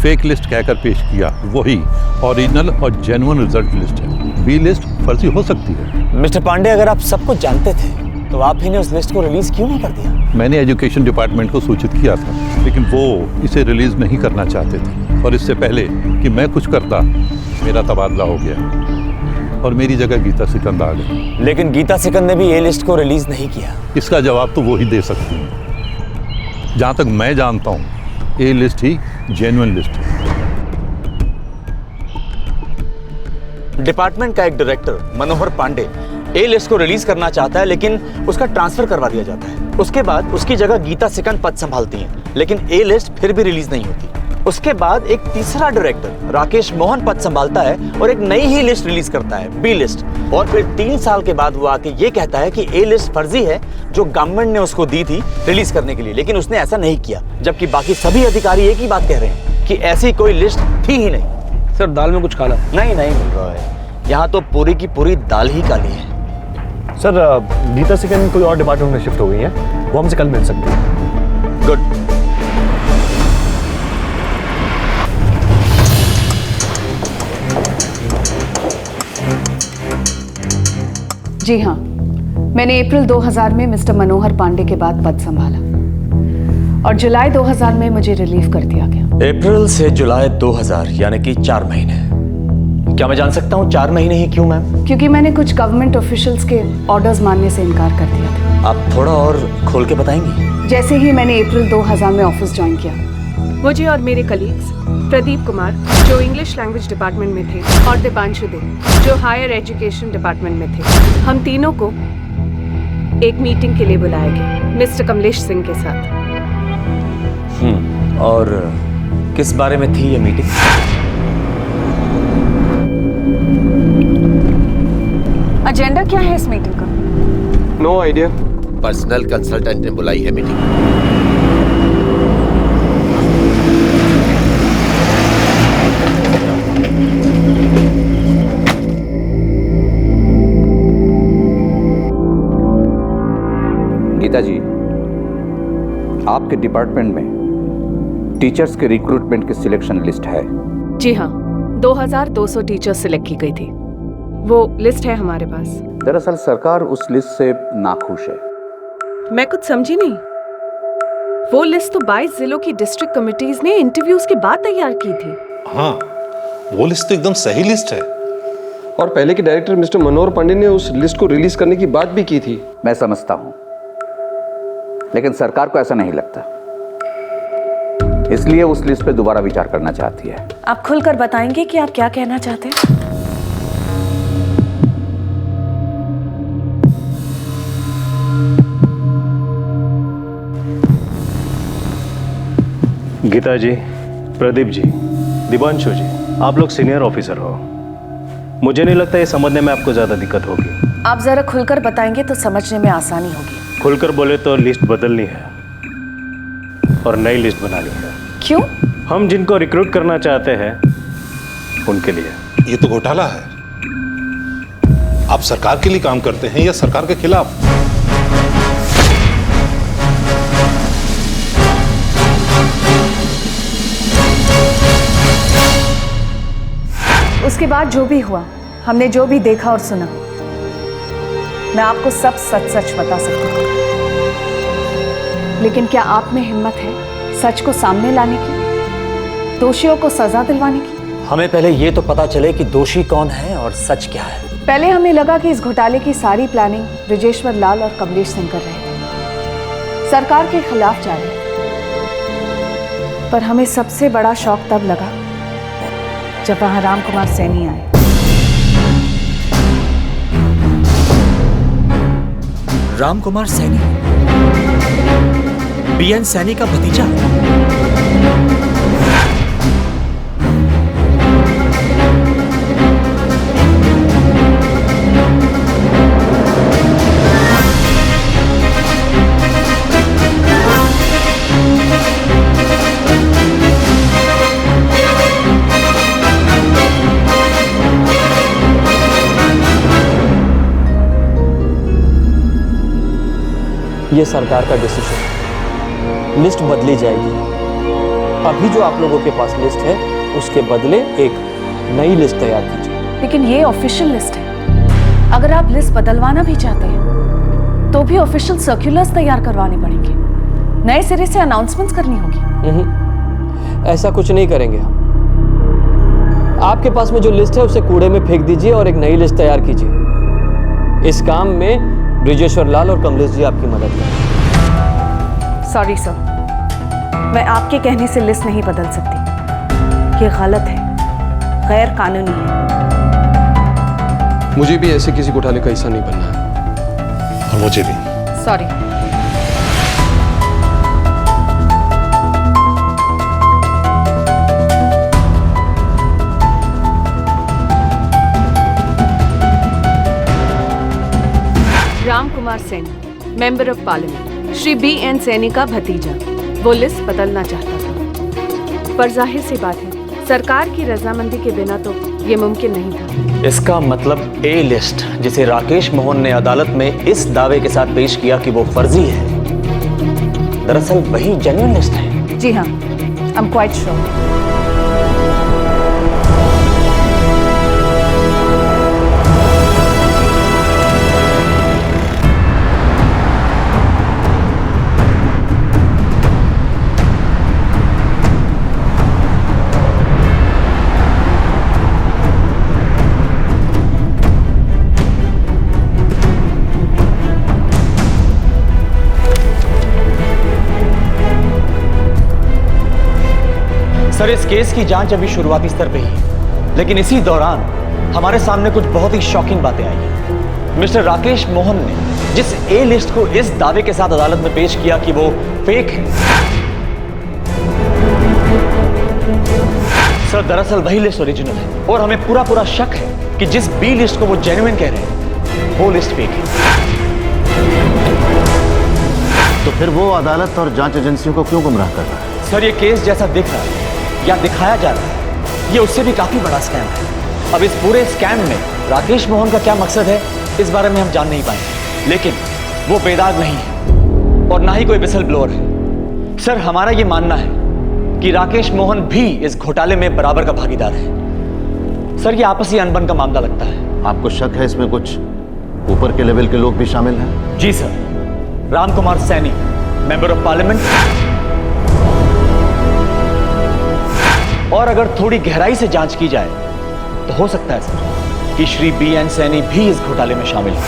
फेक लिस्ट कहकर पेश किया, वही ओरिजिनल और जेन्युइन रिजल्ट लिस्ट है। बी लिस्ट फर्जी हो सकती है। मिस्टर पांडे, अगर आप सब कुछ जानते थे तो आप ही ने उस लिस्ट को रिलीज क्यों नहीं कर दिया? मैंने एजुकेशन डिपार्टमेंट को सूचित किया था, लेकिन वो इसे रिलीज नहीं करना चाहते थे। और इससे पहले कि मैं कुछ करता, मेरा तबादला हो गया और मेरी जगह गीता सिकंद आ गई। लेकिन गीता सिकंद ने भी ए लिस्ट को रिलीज नहीं किया। इसका जवाब तो वो ही दे सकती हैं। जहां तक मैं जानता हूं, ए लिस्ट ही जेन्युइन लिस्ट है। डिपार्टमेंट का एक डायरेक्टर मनोहर पांडे ए लिस्ट को रिलीज करना चाहता है, लेकिन उसका ट्रांसफर करवा दिया जाता है। उसके बाद उसकी जगह गीता सिकंद पद संभालती हैं, लेकिन ए लिस्ट फिर भी रिलीज नहीं होती। उसके बाद एक तीसरा डायरेक्टर राकेश मोहन पद संभालता है और एक नई ही लिस्ट रिलीज करता है, बी लिस्ट। और फिर 3 साल के बाद वो आके ये कहता है कि ए लिस्ट फर्जी है, जो गवर्नमेंट ने उसको दी थी रिलीज करने के लिए, लेकिन उसने ऐसा नहीं किया। जबकि बाकी सभी अधिकारी एक ही बात कह रहे हैं कि ऐसी कोई लिस्ट थी ही नहीं। सर, दाल में कुछ काला? नहीं मिल रहा है, यहाँ तो पूरी की पूरी दाल ही काली है। सर, गीता सिकंद कोई और डिपार्टमेंट में शिफ्ट हो गई है, वो हमसे कल मिल सकती है। गुड। जी हाँ, मैंने अप्रैल 2000 में मिस्टर मनोहर पांडे के बाद पद संभाला और जुलाई 2000 में मुझे रिलीव कर दिया गया। अप्रैल से जुलाई 2000 यानी कि 4 महीने। क्या मैं जान सकता हूँ 4 महीने ही क्यों मैम? क्योंकि मैंने कुछ गवर्नमेंट ऑफिशियल्स के ऑर्डर्स मानने से इनकार कर दिया था। आप थोड़ा और खोल के बताएंगी? जैसे ही मैंने अप्रैल 2000 में ऑफिस ज्वाइन किया, मुझे और मेरे कलीग्स प्रदीप कुमार जो इंग्लिश लैंग्वेज डिपार्टमेंट में थे और दीपांशु दे जो हायर एजुकेशन डिपार्टमेंट में थे, हम तीनों को एक मीटिंग के लिए बुलाया गया मिस्टर कमलेश सिंह के साथ। और किस बारे में थी ये मीटिंग? एजेंडा क्या है इस मीटिंग का? No idea. पर्सनल कंसल्टेंट ने बुलाई है मीटिंग। गीता जी, आपके डिपार्टमेंट में टीचर्स के रिक्रूटमेंट की सिलेक्शन लिस्ट है? जी हाँ, 2200 टीचर्स सिलेक्ट की गई थी। वो लिस्ट है हमारे पास। दरअसल सरकार उस लिस्ट से नाखुश है। मैं कुछ समझी नहीं। वो लिस्ट तो 22 जिलों की डिस्ट्रिक्ट कमिटीज ने इंटरव्यूज के बाद तैयार की थी। हाँ, वो लिस्ट तो एकदम सही लिस्ट है। और पहले के डायरेक्टर मिस्टर मनोहर पांडे ने उस लिस्ट को रिलीज करने की बात भी की थी। मैं समझता हूं, लेकिन सरकार को ऐसा नहीं लगता, इसलिए उस लिस्ट पे दोबारा विचार करना चाहती है। आप खुलकर बताएंगे कि आप क्या कहना चाहते हैं? गीता जी, प्रदीप जी, दिवांशु जी, आप लोग सीनियर ऑफिसर हो। मुझे नहीं लगता ये समझने में आपको ज्यादा दिक्कत होगी। आप जरा खुलकर बताएंगे तो समझने में आसानी होगी। खुलकर बोले तो लिस्ट बदलनी है और नई लिस्ट बनानी है। क्यों? हम जिनको रिक्रूट करना चाहते हैं उनके लिए। ये तो घोटाला है। आप सरकार के लिए काम करते हैं या सरकार के खिलाफ? उसके बाद जो भी हुआ, हमने जो भी देखा और सुना, मैं आपको सब सच सच बता सकती हूँ। लेकिन क्या आप में हिम्मत है सच को सामने लाने की, दोषियों को सजा दिलवाने की? हमें पहले ये तो पता चले कि दोषी कौन है और सच क्या है। पहले हमें लगा कि इस घोटाले की सारी प्लानिंग ब्रिजेश्वर लाल और कमलेश सिंह कर रहे थे, सरकार के खिलाफ जा रहे थे। पर हमें सबसे बड़ा शौक तब लगा जब वहां राम कुमार सैनी आए। राम कुमार सैनी, बीएन सैनी का भतीजा? ये सरकार का डिसीजन, लिस्ट बदली जाएगी। अभी जो आप लोगों के पास लिस्ट है उसके बदले एक नई लिस्ट तैयार कीजिए। लेकिन ये ऑफिशियल लिस्ट है। अगर आप लिस्ट बदलवाना भी चाहते हैं तो भी ऑफिशियल सर्कुलर्स तैयार करवाने पड़ेंगे, नए सिरे से अनाउंसमेंट्स करनी होगी। ऐसा कुछ नहीं करेंगे हम। आपके पास में जो लिस्ट है उसे कूड़े में फेंक दीजिए और एक नई लिस्ट तैयार कीजिए। इस काम में ब्रिजेश्वर लाल और कमलेश जी आपकी मदद करें। सॉरी सर, मैं आपके कहने से लिस्ट नहीं बदल सकती। ये गलत है, गैर कानूनी है। मुझे भी ऐसे किसी घोटाले का हिस्सा नहीं बनना है। और मुझे भी। Sorry. Ram Kumar Saini, member of parliament, Shri BN Saini का भतीजा, वो लिस्ट बदलना चाहता था। पर जाहिर सी बात है, सरकार की रजामंदी के बिना तो ये मुमकिन नहीं था। इसका मतलब ए लिस्ट जिसे राकेश मोहन ने अदालत में इस दावे के साथ पेश किया कि वो फर्जी है, दरअसल वही जेन्युइन लिस्ट है। जी हाँ, I am quite sure. Sir, इस केस की जांच अभी शुरुआती स्तर पे ही है, लेकिन इसी दौरान हमारे सामने कुछ बहुत ही शॉकिंग बातें आई हैं। मिस्टर राकेश मोहन ने जिस ए लिस्ट को इस दावे के साथ अदालत में पेश किया कि वो फेक है, सर दरअसल वही लिस्ट ओरिजिनल है और हमें पूरा शक है कि जिस बी लिस्ट को वो जेन्युइन कह रहे हैं वो लिस्ट फेक है। तो फिर वो अदालत और जांच एजेंसियों को क्यों गुमराह कर रहा है? सर ये केस जैसा दिख रहा है या दिखाया जा रहा है, ये उससे भी काफी बड़ा स्कैम है। अब इस पूरे स्कैम में राकेश मोहन का क्या मकसद है इस बारे में हम जान नहीं पाएंगे, लेकिन वो बेदाग नहीं है और ना ही कोई विसल ब्लोअर है। सर हमारा ये मानना है कि राकेश मोहन भी इस घोटाले में बराबर का भागीदार है। सर ये आपसी अनबन का मामला लगता है। आपको शक है इसमें कुछ ऊपर के लेवल के लोग भी शामिल हैं? जी sir, Ram Kumar Saini, member of parliament, और अगर थोड़ी गहराई से जांच की जाए तो हो सकता है सर कि श्री BN सैनी भी इस घोटाले में शामिल है।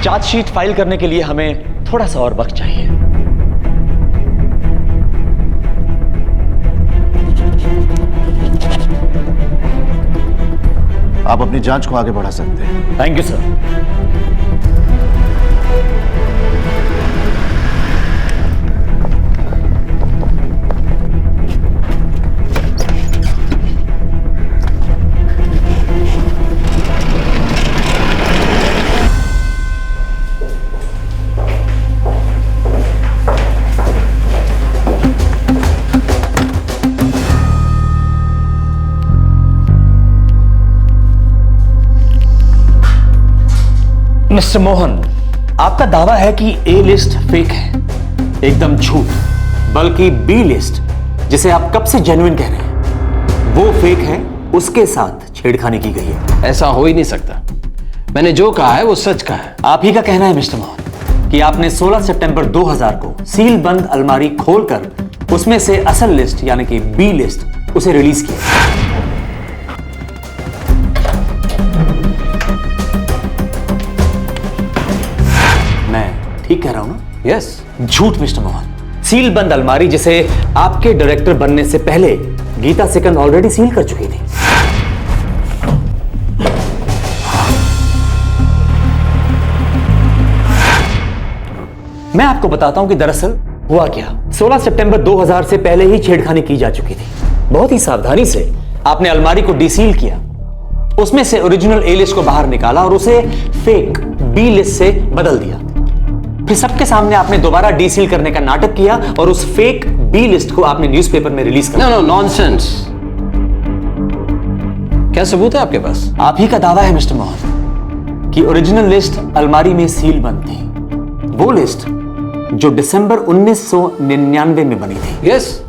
चार्जशीट फाइल करने के लिए हमें थोड़ा सा और वक्त चाहिए। आप अपनी जांच को आगे बढ़ा सकते हैं। Thank you sir. Mister Mohan, आपका दावा है कि ए लिस्ट फेक है। एकदम झूठ। बल्कि बी लिस्ट, जिसे आप कब से जेन्युइन कह रहे हैं, वो फेक है, उसके साथ छेड़खानी की गई है। ऐसा हो ही नहीं सकता। मैंने जो कहा है वो सच कहा है। आप ही का कहना है मिस्टर मोहन कि आपने 16 सितंबर 2000 को सील बंद अलमारी खोलकर उसमें से असल लिस्ट यानी कि बी लिस्ट उसे रिलीज किया। ठीक कह रहा हूं ना? यस। झूठ मिस्टर मोहन। सील बंद अलमारी जिसे आपके डायरेक्टर बनने से पहले गीता सिकंद ऑलरेडी सील कर चुकी थी। मैं आपको बताता हूं कि दरअसल हुआ क्या। 16 सितंबर 2000 से पहले ही छेड़खानी की जा चुकी थी। बहुत ही सावधानी से आपने अलमारी को डीसील किया, उसमें से ओरिजिनल ए लिस्ट को बाहर निकाला और उसे फेक बी लिस्ट से बदल दिया। फिर सबके सामने आपने दोबारा डीसील करने का नाटक किया और उस फेक बी लिस्ट को आपने न्यूज़पेपर में रिलीज कर दिया। No nonsense. क्या सबूत है आपके पास? आप ही का दावा है मिस्टर मोहन कि ओरिजिनल लिस्ट अलमारी में सील बंद थी, वो लिस्ट जो दिसंबर 1999 में बनी थी। यस।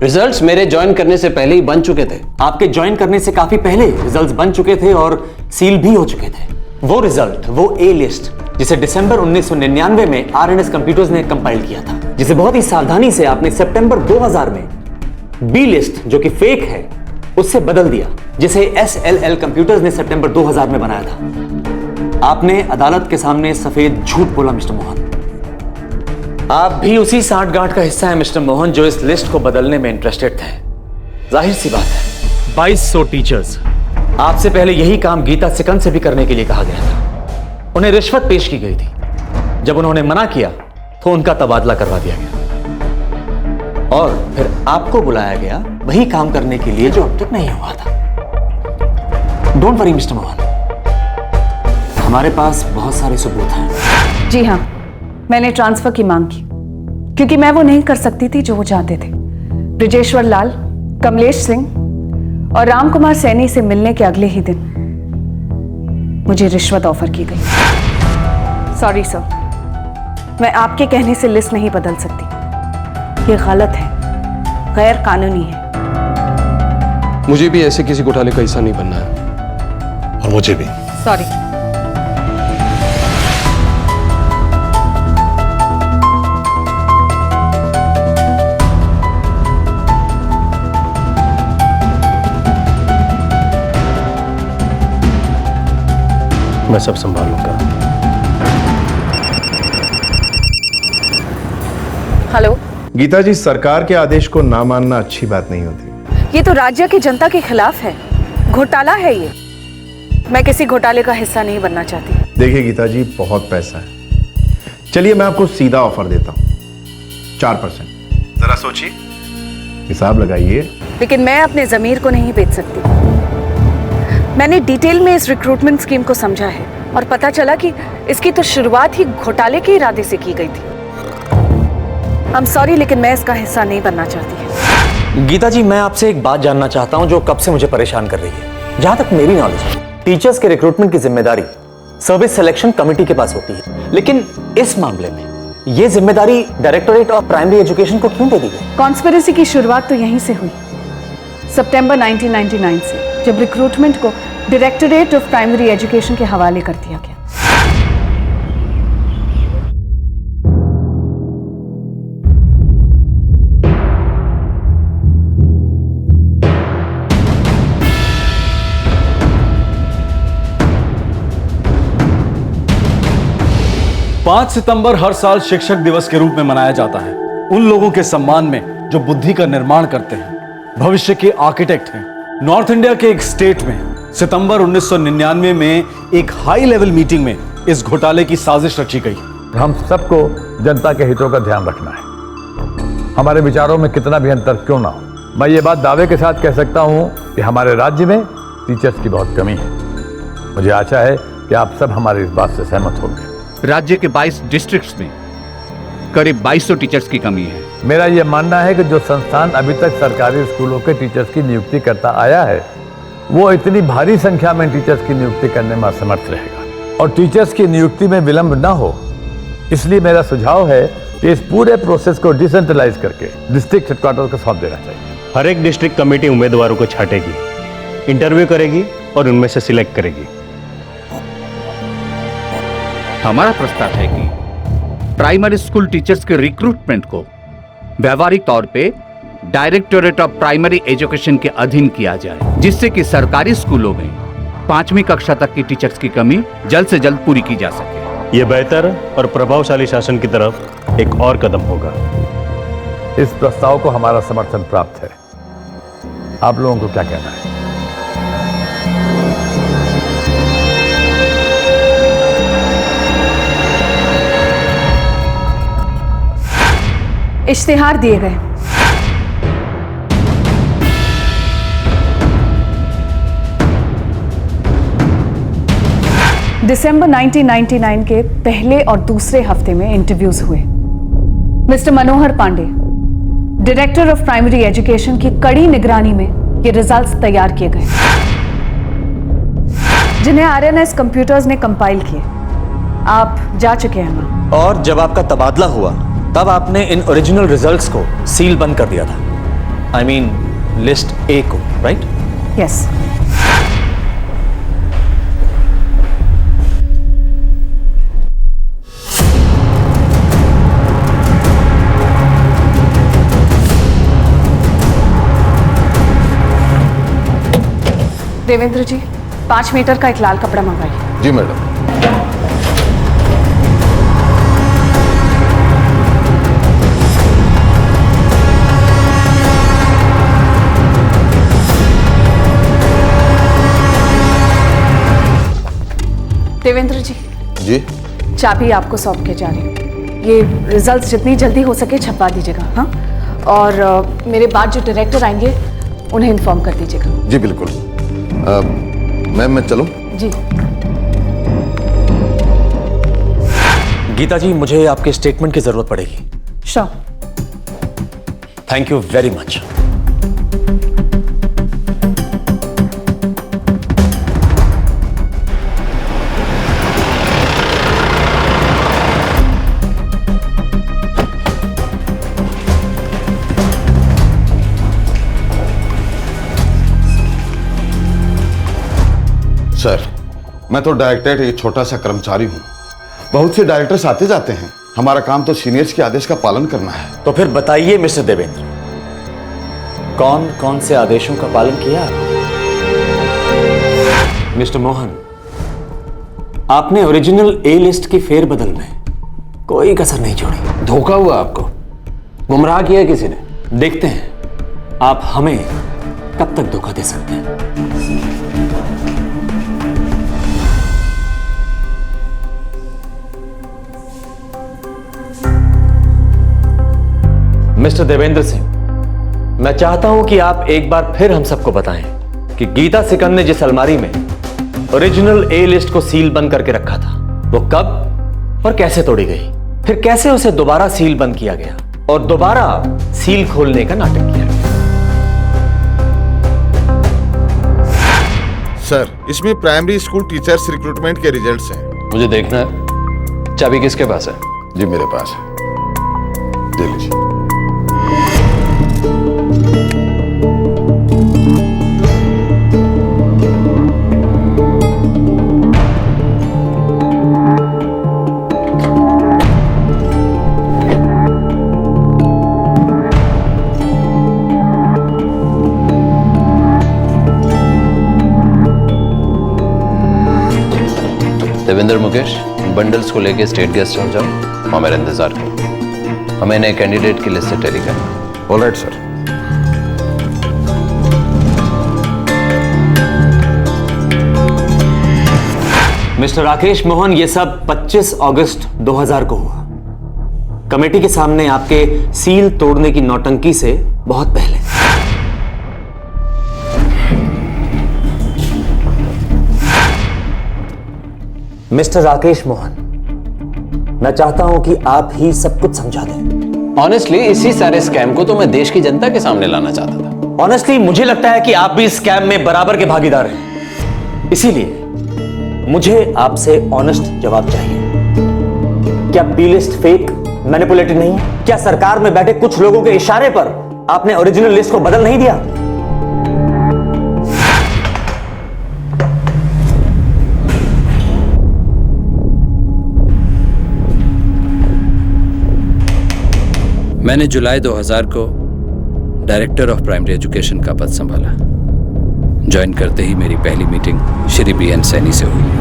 रिजल्ट्स मेरे ज्वाइन करने से पहले ही बन चुके थे। आपके ज्वाइन करने से काफी पहले रिजल्ट्स बन चुके थे और सील भी हो चुके थे। वो रिजल्ट, वो ए लिस्ट जिसे दिसंबर 1999 में RNS कंप्यूटर्स ने कंपाइल किया था, जिसे बहुत ही सावधानी से आपने सितंबर 2000 में बी लिस्ट जो कि फेक है उससे बदल दिया, जिसे SLL कंप्यूटर्स ने सितंबर 2000 में बनाया था। आपने अदालत के सामने सफेद झूठ बोला मिस्टर मोहन। आप भी उसी सांठगांठ का हिस्सा है मिस्टर मोहन जो इस लिस्ट को बदलने में इंटरेस्टेड थे। जाहिर सी बात है 2200 टीचर्स। आपसे पहले यही काम गीता सिकंद से भी करने के लिए कहा गया था। उन्हें रिश्वत पेश की गई थी। जब उन्होंने मना किया तो उनका तबादला करवा दिया गया और फिर आपको बुलाया गया वही काम करने के लिए जो अब तक नहीं हुआ था। डोंट वरी मिस्टर मोहन, हमारे पास बहुत सारे सबूत हैं। जी हाँ, मैंने ट्रांसफर की मांग की क्योंकि मैं वो नहीं कर सकती थी जो वो चाहते थे। ब्रिजेश्वर लाल, कमलेश सिंह और राम कुमार सैनी से मिलने के अगले ही दिन मुझे रिश्वत ऑफर की गई। सॉरी सर, मैं आपके कहने से लिस्ट नहीं बदल सकती। ये गलत है, गैर कानूनी है। मुझे भी ऐसे किसी घोटाले का हिस्सा नहीं बनना है। और मुझे भी। सॉरी। मैं सब संभालूंगा। हेलो। गीता जी, सरकार के आदेश को ना मानना अच्छी बात नहीं होती। ये तो राज्य की जनता के खिलाफ है, घोटाला है ये। मैं किसी घोटाले का हिस्सा नहीं बनना चाहती। देखिए गीता जी, बहुत पैसा है। चलिए मैं आपको सीधा ऑफर देता हूं, 4%। जरा सोचिए, हिसाब लगाइए। लेकिन मैं अपने जमीर को नहीं बेच सकती। मैंने डिटेल में इस रिक्रूटमेंट स्कीम को समझा है और पता चला कि इसकी तो शुरुआत ही घोटाले के इरादे से की गई थी। आई एम सॉरी, लेकिन मैं इसका हिस्सा नहीं बनना चाहती। गीता जी, मैं आपसे एक बात जानना चाहता हूं जो कब से मुझे परेशान कर रही है। जहां तक मेरी नॉलेज है, टीचर्स के रिक्रूटमेंट की जिम्मेदारी सर्विस सिलेक्शन कमेटी के पास होती है, लेकिन इस मामले में यह जिम्मेदारी डायरेक्टोरेट ऑफ प्राइमरी एजुकेशन को क्यों दे दी गई? कॉन्स्पिरेसी की शुरुआत तो यहीं से हुई, सितंबर 1999 से, जब रिक्रूटमेंट को डायरेक्टोरेट ऑफ प्राइमरी एजुकेशन के हवाले कर दिया गया। पांच सितंबर हर साल शिक्षक दिवस के रूप में मनाया जाता है उन लोगों के सम्मान में जो बुद्धि का निर्माण करते हैं, भविष्य के आर्किटेक्ट हैं। नॉर्थ इंडिया के एक स्टेट में सितंबर 1999 में एक हाई लेवल मीटिंग में इस घोटाले की साजिश रची गई। हम सबको जनता के हितों का ध्यान रखना है, हमारे विचारों में कितना भी अंतर क्यों ना हो। मैं ये बात दावे के साथ कह सकता हूं कि हमारे राज्य में टीचर्स की बहुत कमी है। मुझे आशा है कि आप सब हमारी इस बात से सहमत होंगे। राज्य के 22 डिस्ट्रिक्ट्स में करीब 2200 टीचर्स की कमी है। मेरा यह मानना है कि जो संस्थान अभी तक सरकारी स्कूलों के टीचर्स की नियुक्ति करता आया है, वो इतनी भारी संख्या में टीचर्स की नियुक्ति करने में असमर्थ रहेगा और टीचर्स की नियुक्ति में विलंब ना हो। इसलिए मेरा सुझाव है कि इस पूरे प्रोसेस को डिसेंट्रलाइज करके डिस्ट्रिक्ट हेडक्वार्टर को सौंप देना चाहिए। हर एक डिस्ट्रिक्ट कमेटी उम्मीदवारों को छांटेगी, इंटरव्यू करेगी और उनमें से सिलेक्ट करेगी। हमारा प्रस्ताव है कि प्राइमरी स्कूल टीचर्स के रिक्रूटमेंट को व्यवहारिक तौर पे डायरेक्टोरेट ऑफ प्राइमरी एजुकेशन के अधीन किया जाए, जिससे कि सरकारी स्कूलों में 5वीं कक्षा तक की टीचर्स की कमी जल्द से जल्द पूरी की जा सके। यह बेहतर और प्रभावशाली शासन की तरफ एक और कदम होगा। इस प्रस्ताव को हमारा समर्थन प्राप्त है। आप लोगों को क्या कहना है? इश्तिहार दिए गए। दिसंबर 1999 के पहले और दूसरे हफ्ते में इंटरव्यूज हुए। Mister Manohar Pandey, director of primary education की कड़ी निगरानी में ये रिजल्ट्स तैयार किए गए, जिन्हें आरएनएस कंप्यूटर्स ने कंपाइल किए। आप जा चुके हैं वहां। और जब आपका तबादला हुआ तब आपने इन ओरिजिनल रिजल्ट्स को सील बंद कर दिया था। आई मीन लिस्ट ए को, राइट? यस। देवेंद्र जी, 5 मीटर का एक लाल कपड़ा मंगवाइए। जी मैडम। देवेंद्र जी, जी चाबी आपको सौंप के जा रही हूँ। ये रिजल्ट्स जितनी जल्दी हो सके छपवा दीजिएगा, हाँ? और मेरे बाद जो डायरेक्टर आएंगे उन्हें इन्फॉर्म कर दीजिएगा। जी बिल्कुल। मैम मैं चलूं? जी। गीता जी, मुझे आपके स्टेटमेंट की जरूरत पड़ेगी। Sure. Thank you very much. Sir, मैं तो डायरेक्टरेट एक छोटा सा कर्मचारी हूँ। बहुत से डायरेक्टर्स आते जाते हैं। हमारा काम तो सीनियर्स के आदेश का पालन करना है। तो फिर बताइए मिस्टर देवेंद्र, कौन कौन से आदेशों का पालन किया? मिस्टर मोहन, आपने ओरिजिनल ए लिस्ट की फेरबदल में कोई कसर नहीं छोड़ी। धोखा हुआ आपको, गुमराह किया किसी ने। देखते हैं आप हमें कब तक धोखा दे सकते हैं। मिस्टर देवेंद्र सिंह, मैं चाहता हूं कि आप एक बार फिर हम सबको बताएं कि गीता सिकंद ने जिस अलमारी में ओरिजिनल ए लिस्ट को सील बंद करके रखा था, वो कब और कैसे तोड़ी गई, फिर कैसे उसे दोबारा सील बंद किया गया और दोबारा सील खोलने का नाटक किया गया। सर, इसमें प्राइमरी स्कूल टीचर्स रिक्रूटमेंट के रिजल्ट्स हैं। मुझे देखना है। चाबी किसके पास है? जी मेरे पास है, दे लीजिए। देवेंद्र, मुकेश, बंडल्स को लेके स्टेट गेस्ट हाउस जाओ और मेरा इंतजार करो। हमें नए कैंडिडेट की लिस्ट से टैली करना। Alright sir. Mister Rakesh Mohan, ये सब 25 अगस्त 2000 को हुआ। कमेटी के सामने आपके सील तोड़ने की नौटंकी से बहुत पहले। मिस्टर राकेश मोहन, मैं चाहता हूं कि आप ही सब कुछ समझा दें। ऑनेस्टली इसी सारे स्कैम को तो मैं देश की जनता के सामने लाना चाहता था। ऑनेस्टली मुझे लगता है कि आप भी इस स्कैम में बराबर के भागीदार हैं। इसीलिए मुझे आपसे ऑनेस्ट जवाब चाहिए। क्या बी लिस्ट फेक, मैनिपुलेटेड नहीं है? क्या सरकार में बैठे कुछ लोगों के इशारे पर आपने ओरिजिनल लिस्ट को बदल नहीं दिया? मैंने जुलाई 2000 को डायरेक्टर ऑफ प्राइमरी एजुकेशन का पद संभाला। ज्वाइन करते ही मेरी पहली मीटिंग श्री B.N. सैनी से हुई।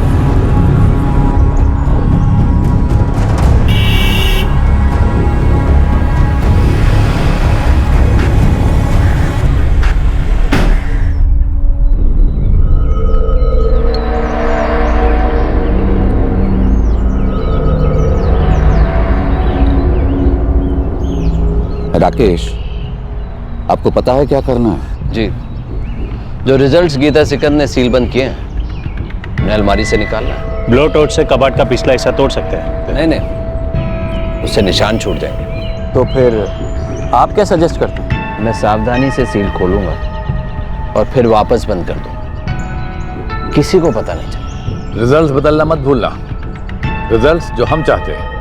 राकेश, आपको पता है क्या करना है? जी, जो रिजल्ट्स गीता सिकंद ने सील बंद किए हैं उन्हें अलमारी से निकालना है। ब्लो टॉर्च से कबाड़ का पिछला हिस्सा तोड़ सकते हैं? नहीं, उससे निशान छूट जाएंगे। तो फिर आप क्या सजेस्ट करते हैं? मैं सावधानी से सील खोलूंगा और फिर वापस बंद कर दूंगा, किसी को पता नहीं चलेगा। रिजल्ट्स बदलना मत भूलना। रिजल्ट्स जो हम चाहते हैं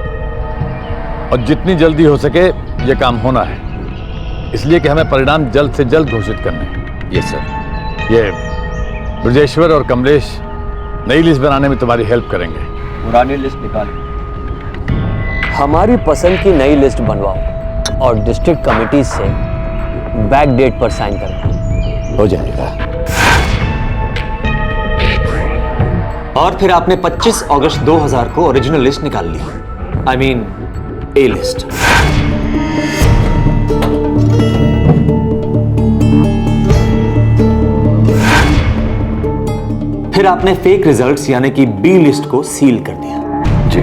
और जितनी जल्दी हो सके ये काम होना है, इसलिए कि हमें परिणाम जल्द से जल्द घोषित करने हैं। Yes sir. ये ब्रजेश्वर और कमलेश नई लिस्ट बनाने में तुम्हारी हेल्प करेंगे। पुरानी लिस्ट निकालें। हमारी पसंद की नई लिस्ट बनवाओ और डिस्ट्रिक्ट कमेटी से बैक डेट पर साइन करें। हो जाएगा। और फिर आपने 25 अगस्त 2000 को ओरिजिनल लिस्ट निकाल ली, आई मीन ए लिस्ट। फिर आपने फेक रिजल्ट्स यानी कि बी लिस्ट को सील कर दिया। जी।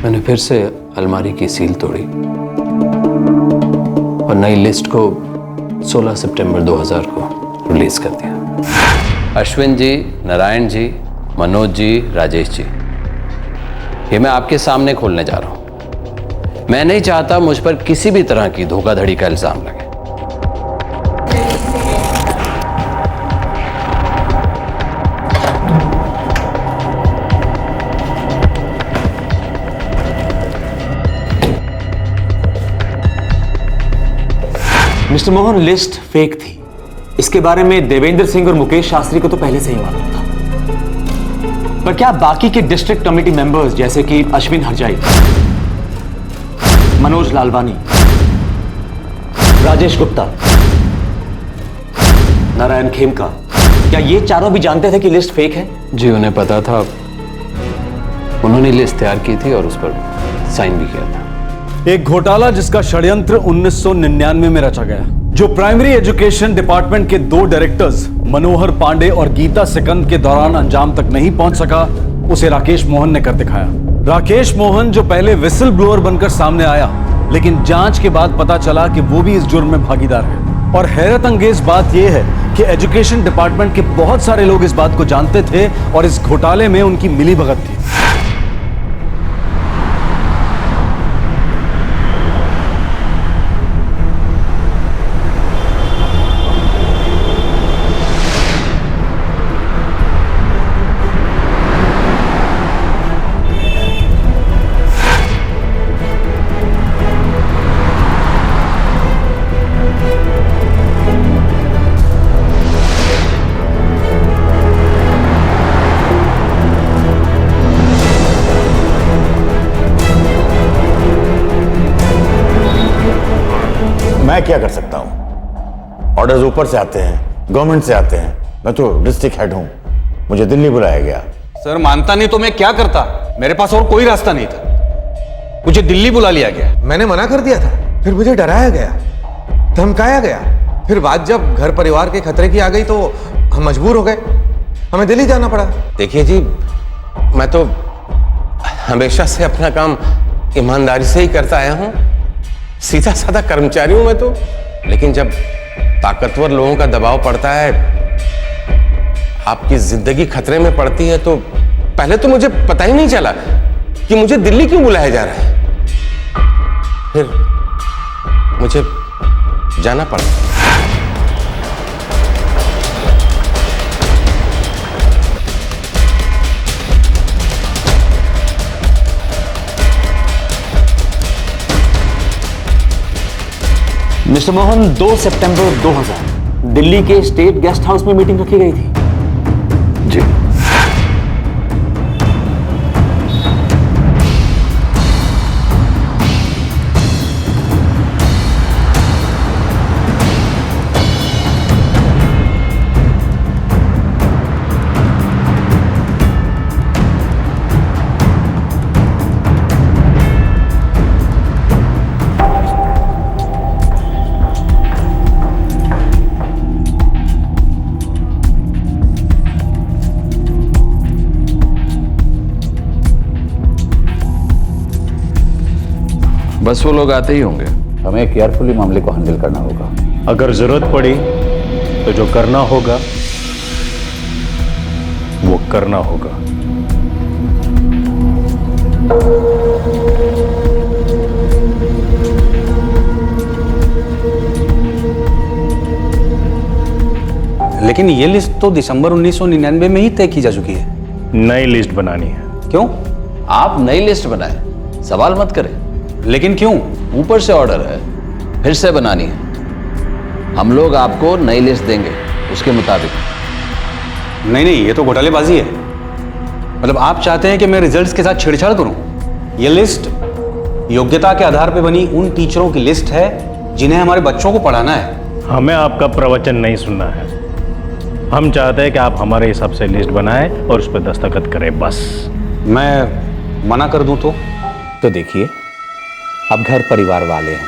मैंने फिर से अलमारी की सील तोड़ी और नई लिस्ट को 16 सितंबर 2000 को रिलीज कर दिया। अश्विन जी, नारायण जी, मनोज जी, राजेश जी, ये मैं आपके सामने खोलने जा रहा हूं। मैं नहीं चाहता मुझ पर किसी भी तरह की धोखाधड़ी का इल्जाम लगे। मिस्टर मोहन, लिस्ट फेक थी, इसके बारे में देवेंद्र सिंह और मुकेश शास्त्री को तो पहले से ही मालूम था। पर क्या बाकी के डिस्ट्रिक्ट कमेटी मेंबर्स जैसे कि अश्विन हरजाई, मनोज लालवानी, राजेश गुप्ता, नारायण खेमका क्या ये चारों भी जानते थे कि लिस्ट फेक है? जी उन्हें पता था, उन्होंने लिस्ट तैयार की थी और उस पर साइन भी किया था। एक घोटाला जिसका षड्यंत्र 1999 में रचा गया, जो प्राइमरी एजुकेशन डिपार्टमेंट के 2 डायरेक्टर्स मनोहर पांडे और गीता सिकंद के दौरान अंजाम तक नहीं पहुंच सका, उसे राकेश मोहन ने कर दिखाया। राकेश मोहन जो पहले विसल ब्लोअर बनकर सामने आया, लेकिन जांच के बाद पता चला कि वो भी इस जुर्म में भागीदार है। और हैरत अंगेज बात यह है कि एजुकेशन डिपार्टमेंट के बहुत सारे लोग इस बात को जानते थे और इस घोटाले में उनकी मिलीभगत थी। मैं क्या कर सकता हूं? ऑर्डर्स ऊपर से आते हैं, गवर्नमेंट से आते हैं। मैं तो डिस्ट्रिक्ट हेड हूं, मुझे दिल्ली बुलाया गया। सर मानता नहीं तो मैं क्या करता? मेरे पास और कोई रास्ता नहीं था, मुझे दिल्ली बुला लिया गया। मैंने मना कर दिया था, फिर मुझे डराया गया, धमकाया गया। फिर बात जब घर परिवार के खतरे की आ गई तो हम मजबूर हो गए, हमें दिल्ली जाना पड़ा। देखिए जी, मैं तो हमेशा से अपना काम ईमानदारी से ही करता आया हूं, सीधा साधा कर्मचारी हूं मैं तो। लेकिन जब ताकतवर लोगों का दबाव पड़ता है, आपकी जिंदगी खतरे में पड़ती है, तो पहले तो मुझे पता ही नहीं चला कि मुझे दिल्ली क्यों बुलाया जा रहा है। फिर मुझे जाना पड़ा। मिस्टर मोहन, 2 सितंबर 2000 दिल्ली के स्टेट गेस्ट हाउस में मीटिंग रखी गई थी। जी। बस वो लोग आते ही होंगे। हमें केयरफुली मामले को हैंडल करना होगा। अगर जरूरत पड़ी तो जो करना होगा वो करना होगा। लेकिन ये लिस्ट तो दिसंबर 1999 में ही तय की जा चुकी है। नई लिस्ट बनानी है। क्यों? आप नई लिस्ट बनाए, सवाल मत करें। लेकिन क्यों? ऊपर से ऑर्डर है, फिर से बनानी है। हम लोग आपको नई लिस्ट देंगे उसके मुताबिक। नहीं नहीं, ये तो घोटालेबाजी है। मतलब आप चाहते हैं कि मैं रिजल्ट्स के साथ छेड़छाड़ करूं? ये लिस्ट योग्यता के आधार पर बनी उन टीचरों की लिस्ट है जिन्हें हमारे बच्चों को पढ़ाना है। हमें आपका प्रवचन नहीं सुनना है। हम चाहते हैं कि आप हमारे हिसाब से लिस्ट बनाएं और उस पर दस्तखत करें, बस। मैं मना कर दूं तो देखिए, आप घर परिवार वाले हैं,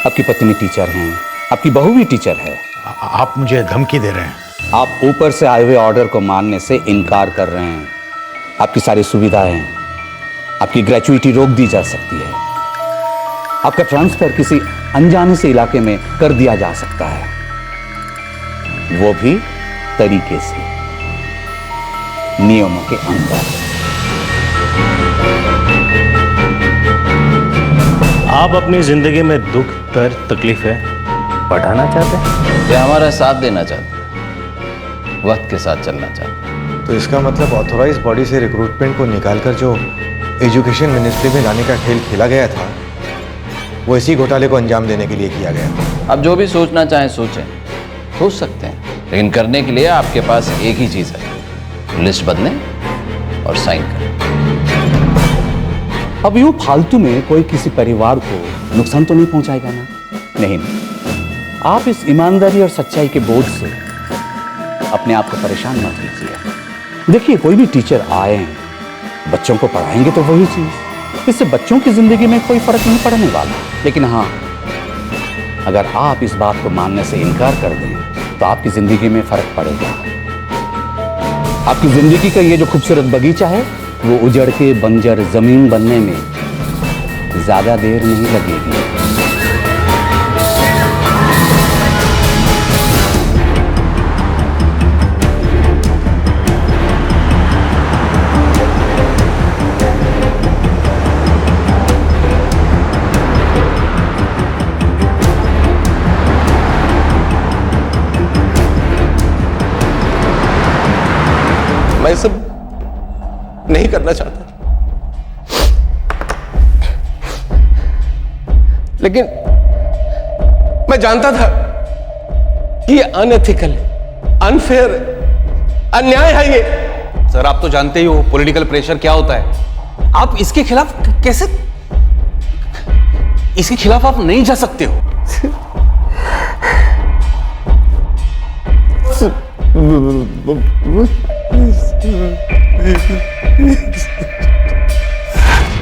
आपकी पत्नी टीचर हैं, आपकी बहू भी टीचर है। आप मुझे धमकी दे रहे हैं। आप ऊपर से आए हुए ऑर्डर को मानने से इनकार कर रहे हैं। आपकी सारी सुविधाएं, आपकी ग्रेचुइटी रोक दी जा सकती है। आपका ट्रांसफर किसी अनजाने से इलाके में कर दिया जा सकता है, वो भी तरीके से, नियमों के अंदर। आप अपनी जिंदगी में दुख, दर्द, तकलीफें बढ़ाना चाहते हैं या हमारा साथ देना चाहते हैं, वक्त के साथ चलना चाहते हैं? तो इसका मतलब ऑथोराइज बॉडी से रिक्रूटमेंट को निकालकर जो एजुकेशन मिनिस्ट्री में लाने का खेल खेला गया था, वो इसी घोटाले को अंजाम देने के लिए किया गया। अब जो भी सोचना चाहें सोचें, सोच सकते हैं, लेकिन करने के लिए आपके पास एक ही चीज है, लिस्ट बदलें और साइन करें। अब यूं फालतू में कोई किसी परिवार को नुकसान तो नहीं पहुंचाएगा ना? नहीं, आप इस ईमानदारी और सच्चाई के बोझ से अपने आप को परेशान मत कीजिए। देखिए, कोई भी टीचर आए, बच्चों को पढ़ाएंगे तो वही चीज, इससे बच्चों की जिंदगी में कोई फर्क नहीं पड़ने वाला। लेकिन हाँ, अगर आप इस बात को मानने से इनकार कर दें तो आपकी जिंदगी में फर्क पड़ेगा। आपकी जिंदगी का ये जो खूबसूरत बगीचा है वो उजड़ के बंजर जमीन बनने में ज्यादा देर नहीं लगेगी। मैं सब नहीं करना चाहता, लेकिन मैं जानता था कि ये अनएथिकल है, अनफेयर, अन्याय है ये। सर, आप तो जानते ही हो पॉलिटिकल प्रेशर क्या होता है। आप इसके खिलाफ कैसे, इसके खिलाफ आप नहीं जा सकते हो।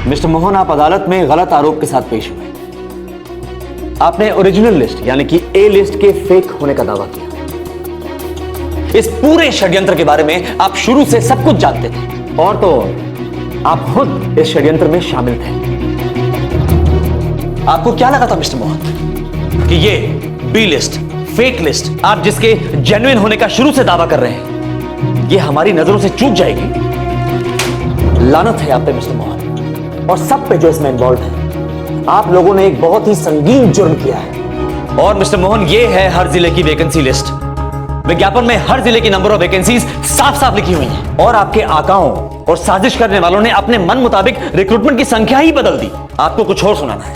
मिस्टर मोहन, आप अदालत में गलत आरोप के साथ पेश हुए। आपने ओरिजिनल लिस्ट यानी कि ए लिस्ट के फेक होने का दावा किया। इस पूरे षड्यंत्र के बारे में आप शुरू से सब कुछ जानते थे, और तो आप खुद इस षड्यंत्र में शामिल थे। आपको क्या लगा था मिस्टर मोहन कि ये बी लिस्ट, फेक लिस्ट, आप जिसके जेन्युइन होने का शुरू से दावा कर रहे हैं, ये हमारी नजरों से चूक जाएगी? लानत है आप पे मिस्टर मोहन, और सब पे जो इसमें इन्वॉल्व है। आप लोगों ने एक बहुत ही संगीन जुर्म किया है। और मिस्टर मोहन, ये है हर जिले की वैकेंसी लिस्ट। विज्ञापन में हर जिले की नंबर ऑफ वैकेंसीज साफ साफ लिखी हुई हैं, और आपके आकाओं और साजिश करने वालों ने अपने मन मुताबिक रिक्रूटमेंट की संख्या ही बदल दी। आपको कुछ और सुनाना है।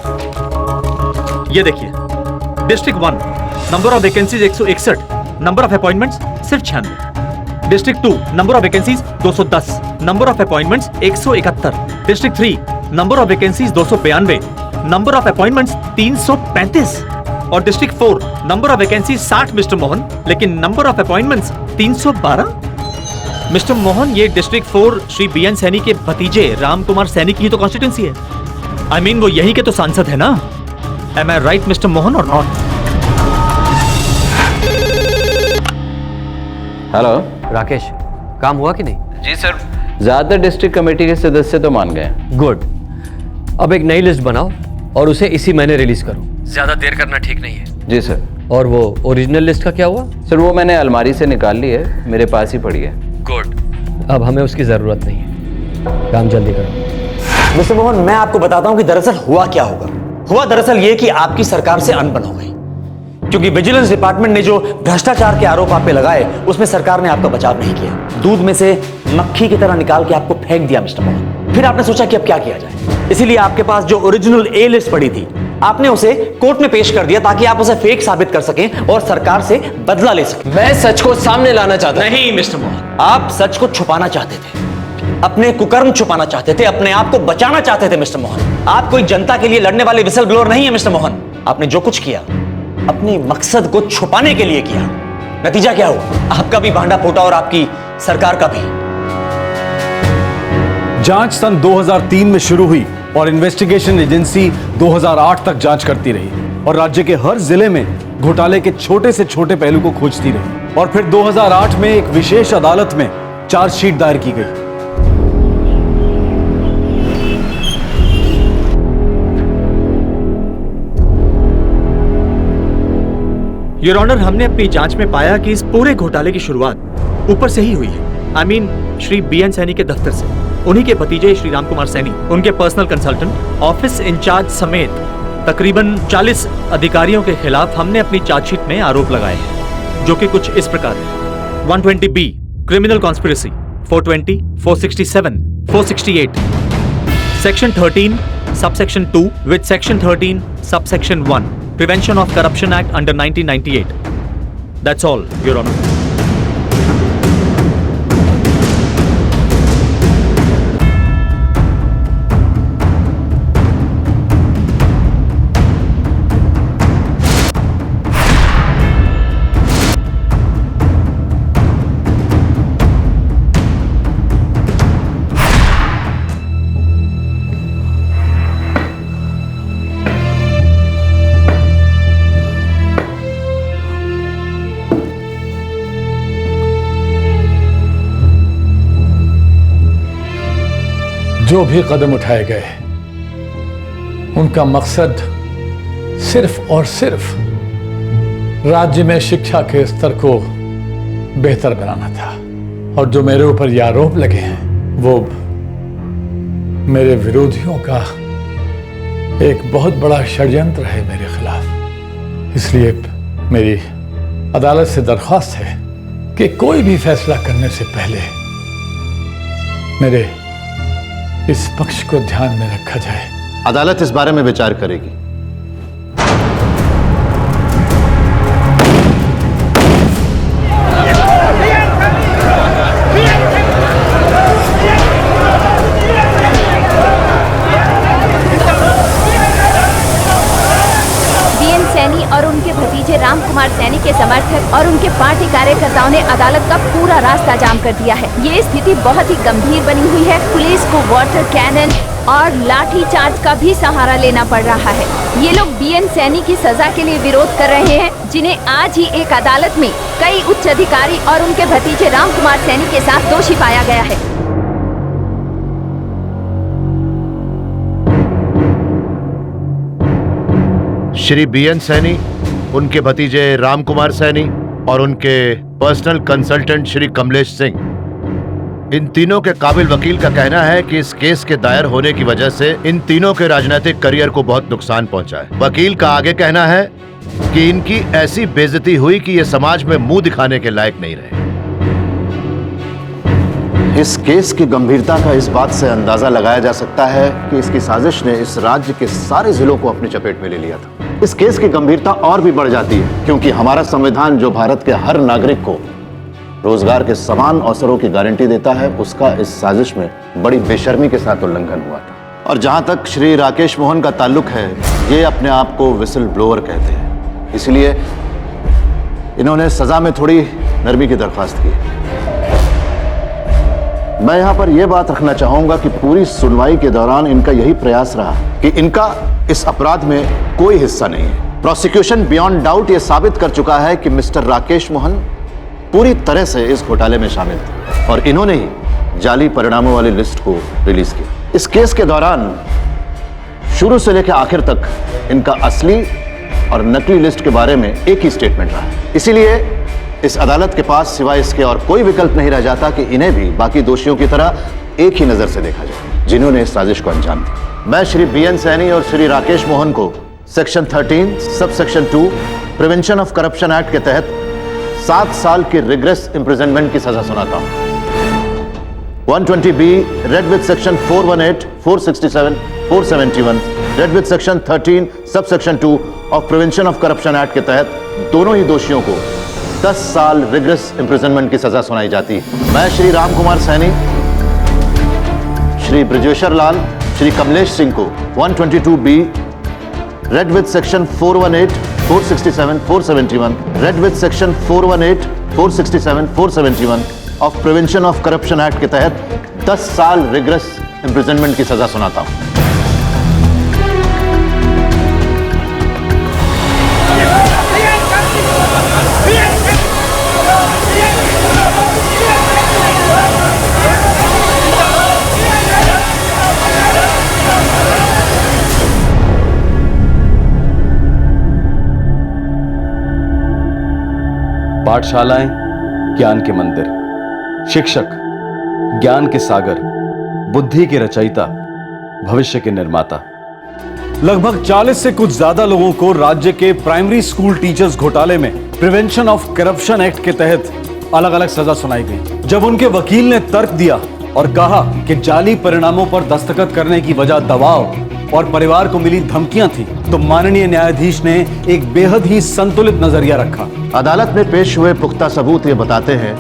ये देखिए, district 1 number of vacancies 161, number of appointments सिर्फ 96। District 2 number of vacancies 210, number of appointments 171। District 3 number of vacancies 292, number of appointments 335। और district 4 number of vacancies 60 mister Mohan, लेकिन number of appointments 312। Mister Mohan, ये डिस्ट्रिक्ट 4 श्री बीएन सैनी के भतीजे राम कुमार सैनी की ही तो constituency है। I mean, वो यही के तो सांसद है ना। Am I right, mister Mohan, और नॉट? हेलो राकेश, काम हुआ कि नहीं? जी सर, ज्यादातर डिस्ट्रिक्ट कमेटी के सदस्य तो मान गए। गुड। अब एक नई लिस्ट बनाओ और उसे इसी महीने रिलीज करो। ज्यादा देर करना ठीक नहीं है। जी सर। और वो ओरिजिनल लिस्ट का क्या हुआ? सर, वो मैंने अलमारी से निकाल ली है, मेरे पास ही पड़ी है। गुड। अब हमें उसकी जरूरत नहीं है, काम जल्दी करो। मिस्टर मोहन, मैं आपको बताता हूं कि दरअसल हुआ क्या होगा। हुआ दरअसल ये कि आपकी सरकार से अनबन हो गई, क्योंकि विजिलेंस डिपार्टमेंट ने जो भ्रष्टाचार के आरोप आप पे लगाए, उसमें सरकार ने आपका बचाव नहीं किया। दूध में से मक्खी की तरह निकाल के आपको फेंक दिया मिस्टर मोहन। फिर आपने सोचा कि अब क्या किया जाए, इसीलिए आपके पास जो ओरिजिनल ए लिस्ट पड़ी थी, आपने उसे कोर्ट में पेश कर दिया ताकि आप उसे फेक साबित कर सकें और सरकार से बदला ले सकें। मैं सच को सामने लाना चाहता हूं। नहीं मिस्टर मोहन, आप सच को छुपाना चाहते थे, अपने कुकर्म छुपाना चाहते थे, अपने आप को बचाना चाहते थे मिस्टर मोहन। आप कोई जनता के लिए लड़ने वाले विसल ब्लोअर नहीं है मिस्टर मोहन। आपने जो कुछ किया अपने मकसद को छुपाने के लिए किया। नतीजा क्या हुआ? आपका भी भांडा फूटा और आपकी सरकार का भी। जांच सन 2003 में शुरू हुई और इन्वेस्टिगेशन एजेंसी 2008 तक जांच करती रही और राज्य के हर जिले में घोटाले के छोटे से छोटे पहलू को खोजती रही। और फिर 2008 में एक विशेष अदालत में चार्जशीट दायर की गई। योर ऑनर, हमने अपनी जांच में पाया कि इस पूरे घोटाले की शुरुआत ऊपर से ही हुई है। I mean, Shri BN Saini के दफ्तर से। उन्हीं के भतीजे श्री राम कुमार सैनी, उनके पर्सनल कंसल्टेंट, ऑफिस इंचार्ज समेत तकरीबन 40 अधिकारियों के खिलाफ हमने अपनी चार्जशीट में आरोप लगाए हैं, जो कि कुछ इस प्रकार है। 120B criminal conspiracy, 420, 467, 468, section 13 subsection 2 with section 13 subsection 1 Prevention of Corruption Act under 1998. That's all, Your Honor. जो भी कदम उठाए गए उनका मकसद सिर्फ और सिर्फ राज्य में शिक्षा के स्तर को बेहतर बनाना था। और जो मेरे ऊपर ये आरोप लगे हैं वो मेरे विरोधियों का एक बहुत बड़ा षड्यंत्र है मेरे खिलाफ। इसलिए मेरी अदालत से दरख्वास्त है कि कोई भी फैसला करने से पहले मेरे इस पक्ष को ध्यान में रखा जाए। अदालत इस बारे में विचार करेगी। और उनके भतीजे राम कुमार सैनी के समर्थक और उनके पार्टी कार्यकर्ताओं ने अदालत का पूरा रास्ता जाम कर दिया है। ये स्थिति बहुत ही गंभीर बनी हुई है। पुलिस को वाटर कैनन और लाठी चार्ज का भी सहारा लेना पड़ रहा है। ये लोग बीएन सैनी की सजा के लिए विरोध कर रहे हैं, जिन्हें आज ही एक अदालत में कई उच्च अधिकारी और उनके भतीजे राम कुमार सैनी के साथ दोषी पाया गया है। श्री बीएन सैनी, उनके भतीजे राम कुमार सैनी और उनके पर्सनल कंसल्टेंट श्री कमलेश सिंह, इन तीनों के काबिल वकील का कहना है कि इस केस के दायर होने की वजह से इन तीनों के राजनीतिक करियर को बहुत नुकसान पहुंचा है। वकील का आगे कहना है कि इनकी ऐसी बेइज्जती हुई कि ये समाज में मुंह दिखाने के लायक नहीं रहे। इस केस की गंभीरता का इस बात से अंदाजा लगाया जा सकता है कि इसकी साजिश ने इस राज्य के सारे जिलों को अपनी चपेट में ले लिया था। इस केस की गंभीरता और भी बढ़ जाती है क्योंकि हमारा संविधान जो भारत के हर नागरिक को रोजगार के समान अवसरों की गारंटी देता है, उसका इस साजिश में बड़ी बेशर्मी के साथ उल्लंघन हुआ था। और जहां तक श्री राकेश मोहन का ताल्लुक है, ये अपने आप को विसल ब्लोअर कहते हैं, इसलिए इन्होंने सजा में थोड़ी नरमी की दरख्वास्त की। मैं यहां पर यह बात रखना चाहूंगा कि पूरी सुनवाई के दौरान इनका यही प्रयास रहा कि इनका इस अपराध में कोई हिस्सा नहीं है। प्रोसिक्यूशन बियॉन्ड डाउट यह साबित कर चुका है कि मिस्टर राकेश मोहन पूरी तरह से इस घोटाले में शामिल थे और इन्होंने ही जाली परिणामों वाली लिस्ट को रिलीज किया। इस केस के दौरान शुरू से लेकर आखिर तक इनका असली और नकली लिस्ट के बारे में एक ही स्टेटमेंट रहा है। इसीलिए इस अदालत के पास सिवाय इसके और कोई विकल्प नहीं रह जाता कि इन्हें भी बाकी दोषियों की तरह एक ही नजर से देखा जाए जिन्होंने इस साजिश को अंजाम दिया। मैं श्री बीएन सैनी और श्री राकेश मोहन को section 13 sub section 2 prevention of corruption act के तहत 7 साल की रिग्रेस इम्प्रिजनमेंट की सजा सुनाता हूं। 120B read with section 418, 467, 471 read with section 13 sub section 2 of prevention of corruption act के तहत दोनों ही दोषियों को 10 साल रिग्रेस इम्प्रिजनमेंट की सजा सुनाई जाती है। मैं श्री राम कुमार सैनी, श्री ब्रजेश्वर लाल, श्री कमलेश सिंह को 122B read with section 418, 467, 471 read with section 418, 467, 471 of prevention of corruption act के तहत 10 साल रिग्रेस इम्प्रिजनमेंट की सजा सुनाता हूं। पाठशालाएं ज्ञान के मंदिर, शिक्षक ज्ञान के सागर, बुद्धि के रचयिता, भविष्य के निर्माता। लगभग 40 से कुछ ज्यादा लोगों को राज्य के प्राइमरी स्कूल टीचर्स घोटाले में प्रिवेंशन ऑफ करप्शन एक्ट के तहत अलग अलग सजा सुनाई गई। जब उनके वकील ने तर्क दिया और कहा कि जाली परिणामों पर दस्तखत करने की वजह दबाव और परिवार को मिली धमकियां थी, तो माननीय न्यायाधीश ने एक बेहद ही संतुलित नजरिया रखा। अदालत में पेश हुए पुख्ता सबूत ये बताते हैं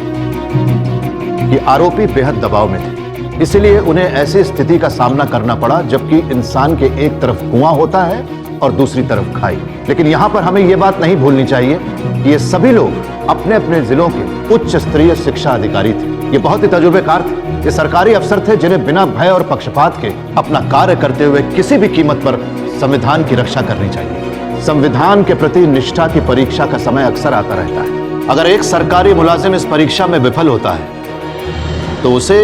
कि आरोपी बेहद दबाव में थे, इसलिए उन्हें ऐसी स्थिति का सामना करना पड़ा जबकि इंसान के एक तरफ कुआं होता है और दूसरी तरफ खाई। लेकिन यहां पर हमें यह बात नहीं भूलनी चाहिए कि ये सभी लोग अपने अपने जिलों के उच्च स्तरीय शिक्षा अधिकारी थे। ये बहुत ही तजुर्बेकार थे। ये सरकारी अफसर थे जिन्हें बिना भय और पक्षपात के अपना कार्य करते हुए किसी भी कीमत पर संविधान की रक्षा करनी चाहिए। संविधान के प्रति निष्ठा की परीक्षा का समय अक्सर आता रहता है। अगर एक सरकारी मुलाजिम इस परीक्षा में विफल होता है तो उसे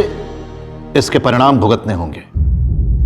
इसके परिणाम भुगतने होंगे।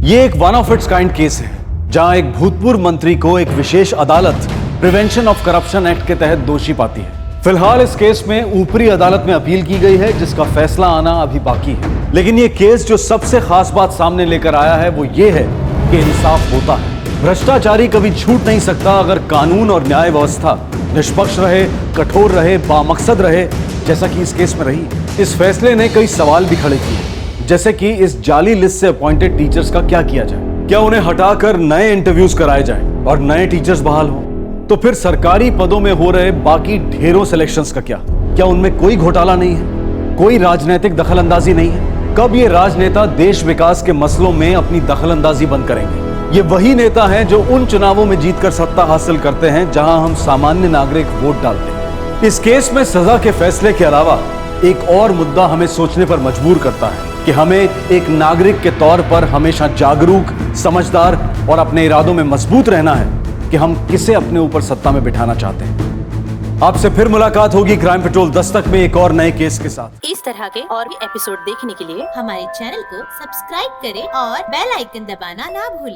ये एक one of its kind case है जहां एक भूतपूर्व मंत्री को एक विशेष अदालत प्रिवेंशन ऑफ करप्शन एक्ट के तहत दोषी पाती है। फिलहाल इस केस में ऊपरी अदालत में अपील की गई है जिसका फैसला आना अभी बाकी है। लेकिन ये केस जो सबसे खास बात सामने लेकर आया है वो ये है कि इंसाफ होता है। भ्रष्टाचारी कभी छूट नहीं सकता अगर कानून और न्याय व्यवस्था निष्पक्ष रहे, कठोर रहे, बामकसद रहे, जैसा कि इस केस में रही। इस फैसले ने कई सवाल भी खड़े किए, जैसे कि इस जाली लिस्ट से अपॉइंटेड टीचर्स का क्या किया जाए। क्या उन्हें हटाकर नए इंटरव्यूज कराए जाएं और नए टीचर्स बहाल हों? तो फिर सरकारी पदों में हो रहे बाकी ढेरों सिलेक्शंस का क्या उनमें कोई घोटाला नहीं है, कोई राजनीतिक दखलंदाजी नहीं है? कब ये राजनेता देश विकास के मसलों में अपनी दखलंदाजी बंद करेंगे? ये वही नेता हैं जो उन चुनावों में जीतकर सत्ता हासिल करते हैं जहां हम सामान्य नागरिक वोट डालते हैं। इस केस में सजा के फैसले के अलावा एक और मुद्दा हमें सोचने पर मजबूर करता है कि हमें एक नागरिक के तौर पर हमेशा जागरूक, समझदार और अपने इरादों में मजबूत रहना है कि हम किसे अपने ऊपर सत्ता में बिठाना चाहते हैं। आपसे फिर मुलाकात होगी क्राइम पेट्रोल दस्तक में एक और नए केस के साथ। इस तरह के और भी एपिसोड देखने के लिए हमारे चैनल को सब्सक्राइब करें और बेल आइकन दबाना ना भूलें।